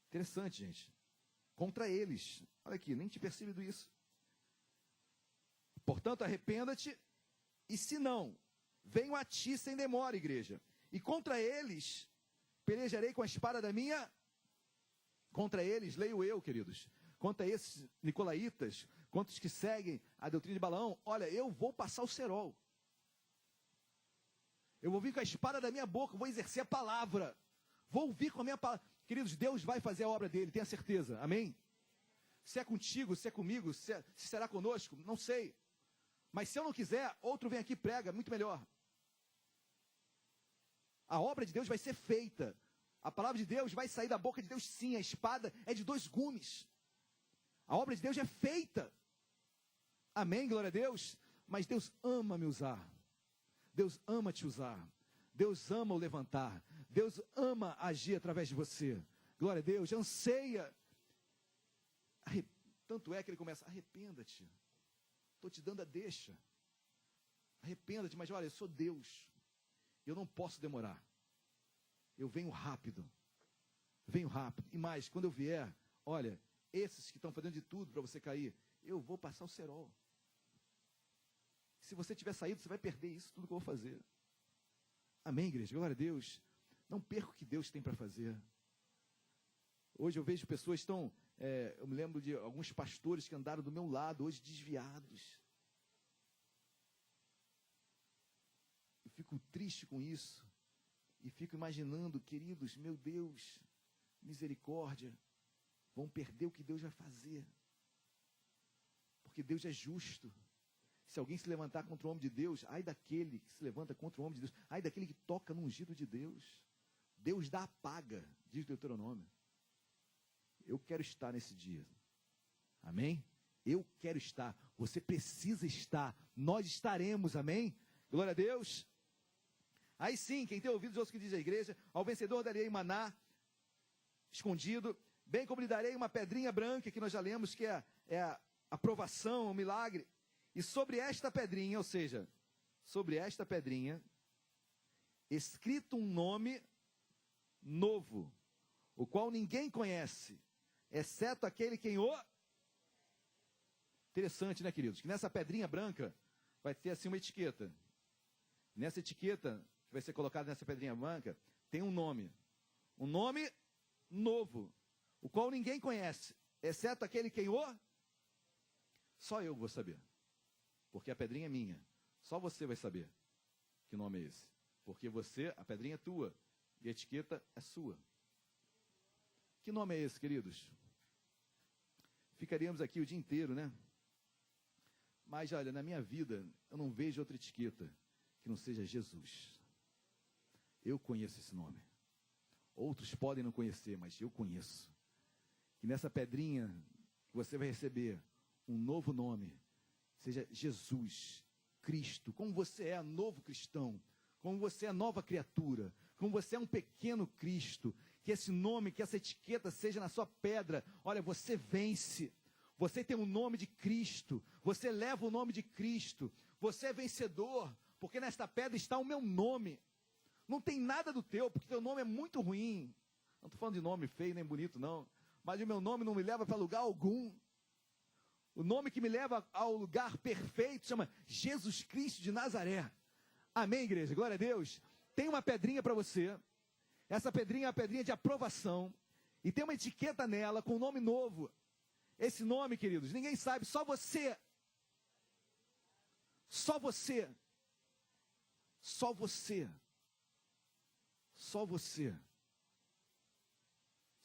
Speaker 1: Interessante, gente. Contra eles. Olha aqui, nem te percebido isso. Portanto, arrependa-te, e se não, venho a ti sem demora, igreja. E contra eles pelejarei com a espada da minha. Contra eles, leio eu, queridos. Contra esses nicolaítas, contra os que seguem a doutrina de Balaão, olha, eu vou passar o cerol. Eu vou vir com a espada da minha boca, vou exercer a palavra. Vou vir com a minha palavra. Queridos, Deus vai fazer a obra dele, tenha certeza, amém? Se é contigo, se é comigo, se será conosco, não sei. Mas se eu não quiser, outro vem aqui e prega, muito melhor. A obra de Deus vai ser feita. A palavra de Deus vai sair da boca de Deus, sim. A espada é de 2 gumes. A obra de Deus é feita. Amém, glória a Deus. Mas Deus ama me usar. Deus ama te usar. Deus ama o levantar. Deus ama agir através de você. Glória a Deus, anseia. Tanto é que ele começa, arrependa-te. Estou te dando a deixa. Arrependa-te, mas olha, eu sou Deus. Eu não posso demorar. Eu venho rápido. Venho rápido. E mais, quando eu vier, olha, esses que estão fazendo de tudo para você cair, eu vou passar o cerol. Se você tiver saído, você vai perder isso, tudo que eu vou fazer. Amém, igreja? Glória a Deus. Não perca o que Deus tem para fazer. Hoje eu vejo pessoas estão... eu me lembro de alguns pastores que andaram do meu lado, hoje desviados. Eu fico triste com isso. E fico imaginando, queridos, meu Deus, misericórdia, vão perder o que Deus vai fazer. Porque Deus é justo. Se alguém se levantar contra o homem de Deus, ai daquele que se levanta contra o homem de Deus, ai daquele que toca no ungido de Deus. Deus dá a paga, diz Deuteronômio. Eu quero estar nesse dia. Amém? Eu quero estar. Você precisa estar. Nós estaremos. Amém? Glória a Deus. Aí sim, quem tem ouvidos, ouça o que diz a igreja. Ao vencedor darei maná escondido, bem como lhe darei uma pedrinha branca, que nós já lemos, que é a aprovação, o milagre. E sobre esta pedrinha, ou seja, sobre esta pedrinha, escrito um nome novo, o qual ninguém conhece, exceto aquele quem o... Interessante, né, queridos? Que nessa pedrinha branca vai ter assim uma etiqueta. Nessa etiqueta, que vai ser colocada nessa pedrinha branca, tem um nome novo, o qual ninguém conhece, exceto aquele quem o... Só eu vou saber, porque a pedrinha é minha. Só você vai saber que nome é esse, porque a pedrinha é tua, e a etiqueta é sua. Que nome é esse, queridos? Ficaríamos aqui o dia inteiro, né? Mas, olha, na minha vida, eu não vejo outra etiqueta que não seja Jesus. Eu conheço esse nome. Outros podem não conhecer, mas eu conheço. Que nessa pedrinha que você vai receber um novo nome, seja Jesus, Cristo. Como você é novo cristão, como você é nova criatura, como você é um pequeno Cristo, que esse nome, que essa etiqueta seja na sua pedra. Olha, você vence. Você tem o nome de Cristo, você leva o nome de Cristo, você é vencedor, porque nesta pedra está o meu nome. Não tem nada do teu, porque teu nome é muito ruim. Não estou falando de nome feio nem bonito, não. Mas o meu nome não me leva para lugar algum. O nome que me leva ao lugar perfeito chama Jesus Cristo de Nazaré. Amém, igreja? Glória a Deus. Tem uma pedrinha para você. Essa pedrinha é uma pedrinha de aprovação. E tem uma etiqueta nela com um nome novo. Esse nome, queridos, ninguém sabe, só você. Só você. Só você. Só você.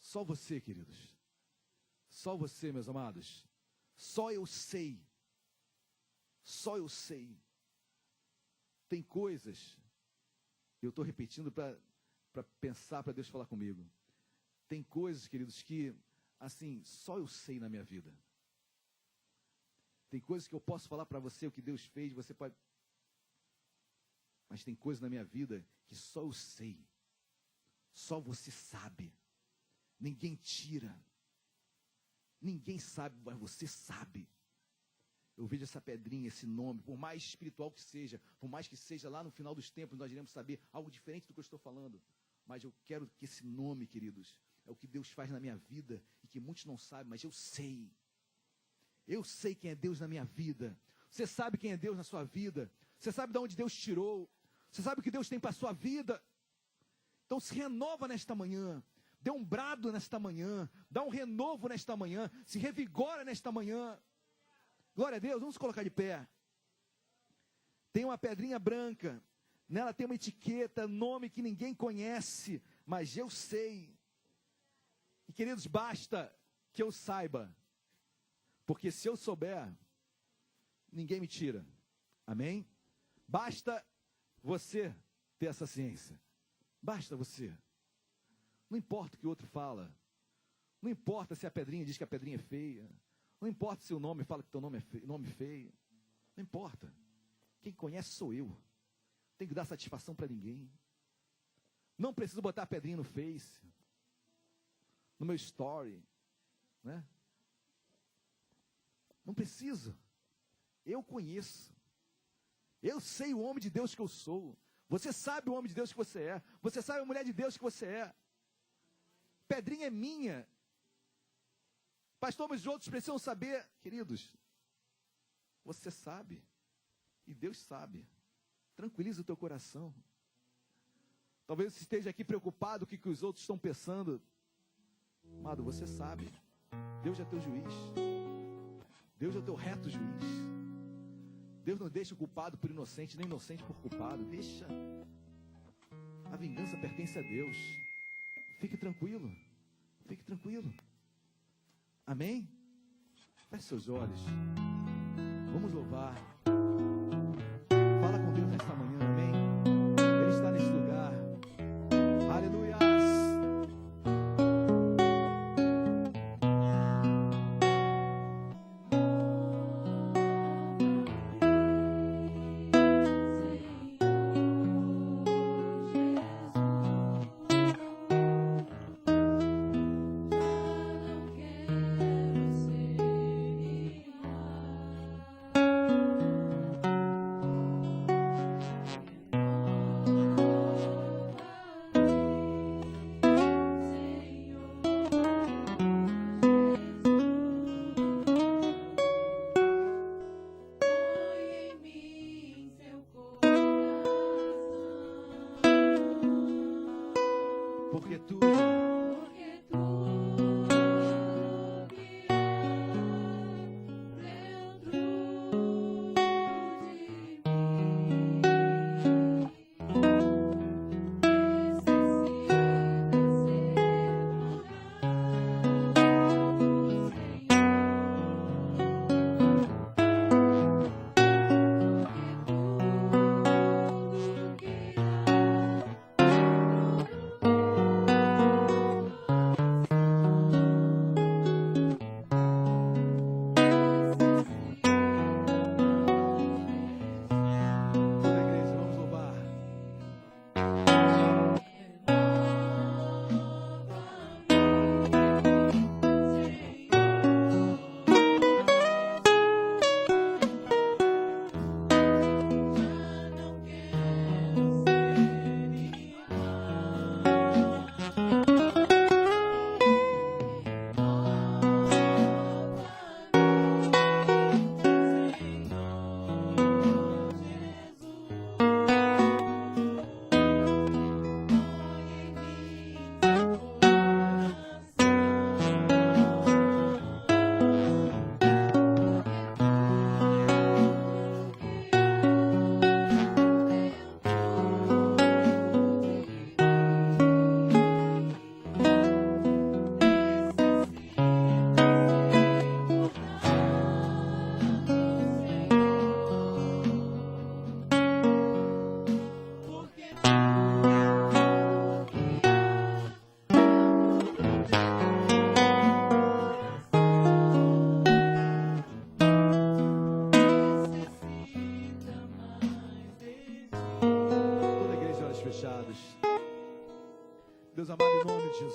Speaker 1: Só você, queridos. Só você, meus amados. Só eu sei. Só eu sei. Tem coisas, eu estou repetindo para pensar, para Deus falar comigo. Tem coisas, queridos, que, assim, só eu sei na minha vida. Tem coisas que eu posso falar para você, o que Deus fez, você pode... Mas tem coisas na minha vida que só eu sei. Só você sabe. Ninguém tira. Ninguém sabe, mas você sabe. Eu vejo essa pedrinha, esse nome, por mais espiritual que seja, por mais que seja lá no final dos tempos, nós iremos saber algo diferente do que eu estou falando. Mas eu quero que esse nome, queridos, é o que Deus faz na minha vida e que muitos não sabem, mas eu sei. Eu sei quem é Deus na minha vida. Você sabe quem é Deus na sua vida. Você sabe de onde Deus tirou. Você sabe o que Deus tem para a sua vida. Então se renova nesta manhã. Dê um brado nesta manhã. Dá um renovo nesta manhã. Se revigora nesta manhã. Glória a Deus, vamos colocar de pé. Tem uma pedrinha branca. Nela tem uma etiqueta, nome que ninguém conhece, mas eu sei. E queridos, basta que eu saiba. Porque se eu souber, ninguém me tira. Amém? Basta você ter essa ciência. Basta você. Não importa o que o outro fala. Não importa se a pedrinha diz que a pedrinha é feia. Não importa se o nome fala que teu nome é feio, nome feio. Não importa. Quem conhece sou eu. Tem que dar satisfação para ninguém. Não preciso botar a pedrinha no Face, no meu story, né? Não preciso. Eu conheço. Eu sei o homem de Deus que eu sou. Você sabe o homem de Deus que você é. Você sabe a mulher de Deus que você é. Pedrinha é minha. Pastor, mas os outros precisam saber. Queridos, você sabe. E Deus sabe. Tranquiliza o teu coração. Talvez você esteja aqui preocupado com o que os outros estão pensando. Amado, você sabe. Deus é teu juiz. Deus é o teu reto juiz. Deus não deixa o culpado por inocente, nem inocente por culpado. Deixa. A vingança pertence a Deus. Fique tranquilo. Fique tranquilo. Amém? Feche seus olhos. Vamos louvar. Fala com Deus nesta manhã, amém? Ele está nesse lugar. Aleluia.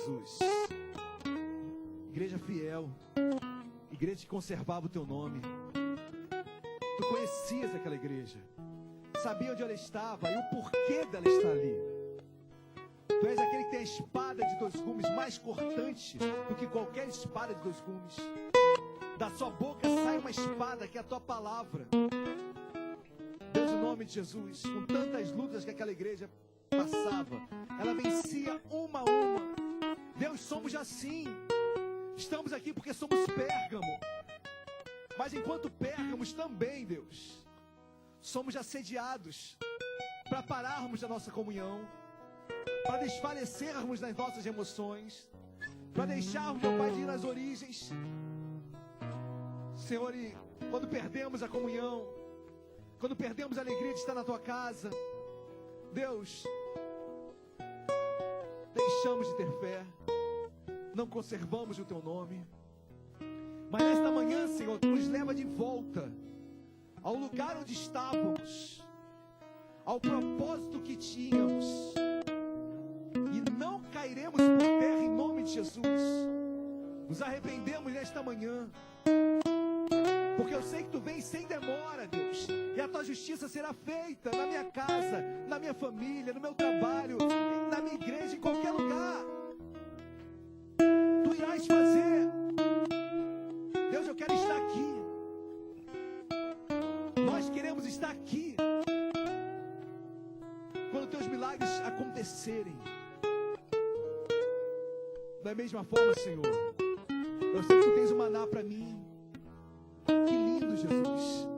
Speaker 1: Jesus. Igreja fiel, igreja que conservava o teu nome. Tu conhecias aquela igreja, sabia onde ela estava e o porquê dela estar ali. Tu és aquele que tem a espada de dois gumes, mais cortante do que qualquer espada de dois gumes. Da sua boca sai uma espada, que é a tua palavra. Deus, no nome de Jesus, com tantas lutas que aquela igreja passava, ela vencia uma a uma. Deus, somos assim. Estamos aqui porque somos Pérgamo. Mas enquanto Pérgamos também, Deus, somos assediados para pararmos da nossa comunhão, para desfalecermos nas nossas emoções, para deixarmos, meu Pai, de ir nas origens. Senhor, e quando perdemos a comunhão, quando perdemos a alegria de estar na tua casa, Deus, deixamos de ter fé, não conservamos o teu nome. Mas nesta manhã, Senhor, tu nos leva de volta ao lugar onde estávamos, ao propósito que tínhamos, e não cairemos por terra em nome de Jesus. Nos arrependemos nesta manhã, porque eu sei que tu vens sem demora, Deus, e a tua justiça será feita na minha casa, na minha família, no meu trabalho, na minha igreja, em qualquer lugar. Tu irás fazer. Deus, eu quero estar aqui. Nós queremos estar aqui quando teus milagres acontecerem. Da mesma forma, Senhor, eu sei que tu tens um maná para mim. Que lindo, Jesus.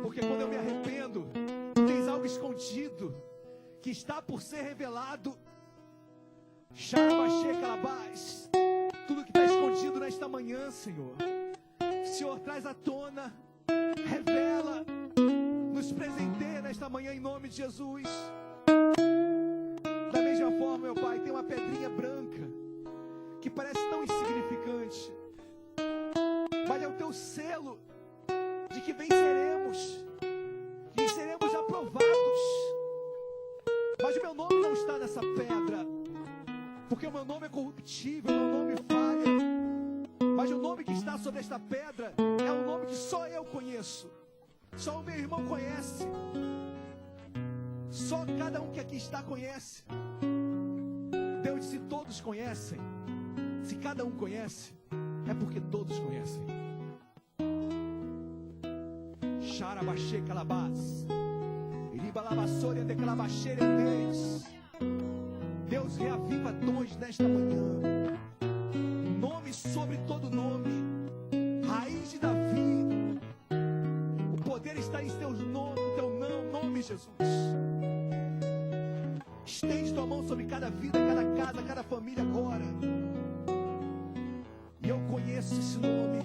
Speaker 1: Porque quando eu me arrependo, tu tens algo escondido que está por ser revelado. Tudo que está escondido nesta manhã, Senhor, Senhor, traz à tona, revela, nos presenteia nesta manhã em nome de Jesus. Da mesma forma, meu Pai, tem uma pedrinha branca que parece tão insignificante, mas é o teu selo de que venceremos, que seremos aprovados. Mas o meu nome não está nessa pedra, porque o meu nome é corruptível, o meu nome falha. Mas o nome que está sobre esta pedra é um nome que só eu conheço, só o meu irmão conhece, só cada um que aqui está conhece. Deus disse: todos conhecem. Se cada um conhece, é porque todos conhecem. Xarabaxê calabás, iribalabassoria de calabacheirendeis. Deus, reaviva dons nesta manhã. Nome sobre todo nome. Raiz de Davi. O poder está em teu nome, Jesus. Estende tua mão sobre cada vida, cada casa, cada família agora. E eu conheço esse nome.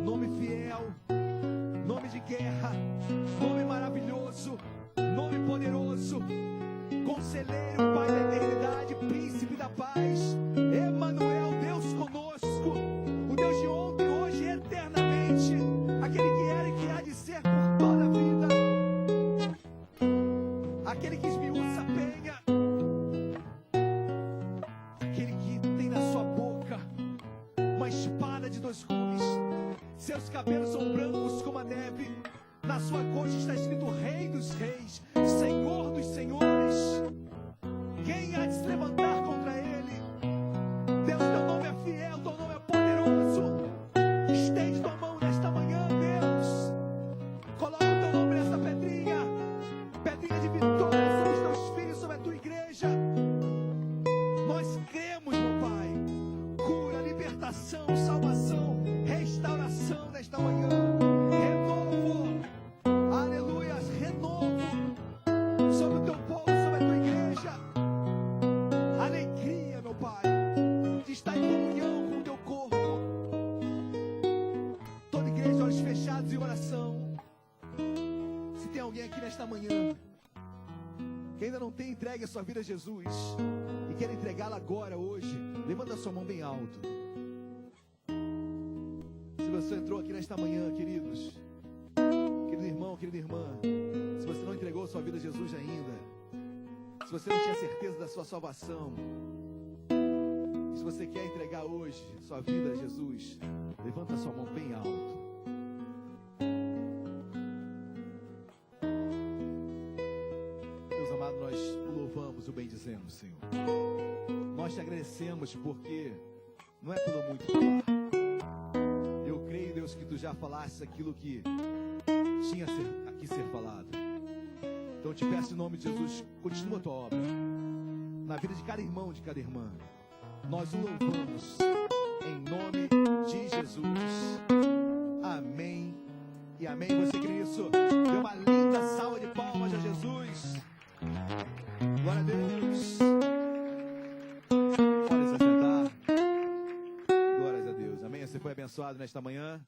Speaker 1: Nome fiel. Nome de guerra. Nome maravilhoso. Nome poderoso. Conselheiro, Pai da eternidade, Príncipe da paz, Emanuel, Deus conosco, o Deus de ontem, hoje e eternamente, aquele que era e que há de ser por toda a vida, aquele que esmiuça a penha, aquele que tem na sua boca uma espada de dois gumes, seus cabelos são brancos como a neve, na sua coxa está escrito Rei dos Reis, Senhor dos Senhores. Quem há de se levantar contra ele? Deus, teu nome é fiel, teu nome é poderoso. Estende tua mão nesta manhã, Deus. Coloca o teu nome nessa pedrinha, pedrinha de vitória sobre os teus filhos, sobre a tua igreja. Nós cremos, meu Pai, cura, libertação, salvação, restauração nesta manhã. Nesta manhã, que ainda não tem entregue a sua vida a Jesus e quer entregá-la agora, hoje, levanta a sua mão bem alto. Se você entrou aqui nesta manhã, queridos, querido irmão, querida irmã, se você não entregou a sua vida a Jesus ainda, se você não tinha certeza da sua salvação, Se você quer entregar hoje sua vida a Jesus, levanta sua mão bem alto. Deus amado, nós o louvamos, o bendizemos, Senhor. Nós te agradecemos porque não é pelo muito falar. Eu creio, Deus, que tu já falaste aquilo que tinha aqui ser falado. Então eu te peço em nome de Jesus, continua a tua obra na vida de cada irmão, de cada irmã. Nós o louvamos em nome de Jesus. Amém e amém. Você crê nisso? Dê uma linda salva de palmas a Jesus. Glória a Deus. Pode se assentar. Glórias a Deus. Amém. Você foi abençoado nesta manhã?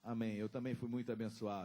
Speaker 1: Amém. Eu também fui muito abençoado.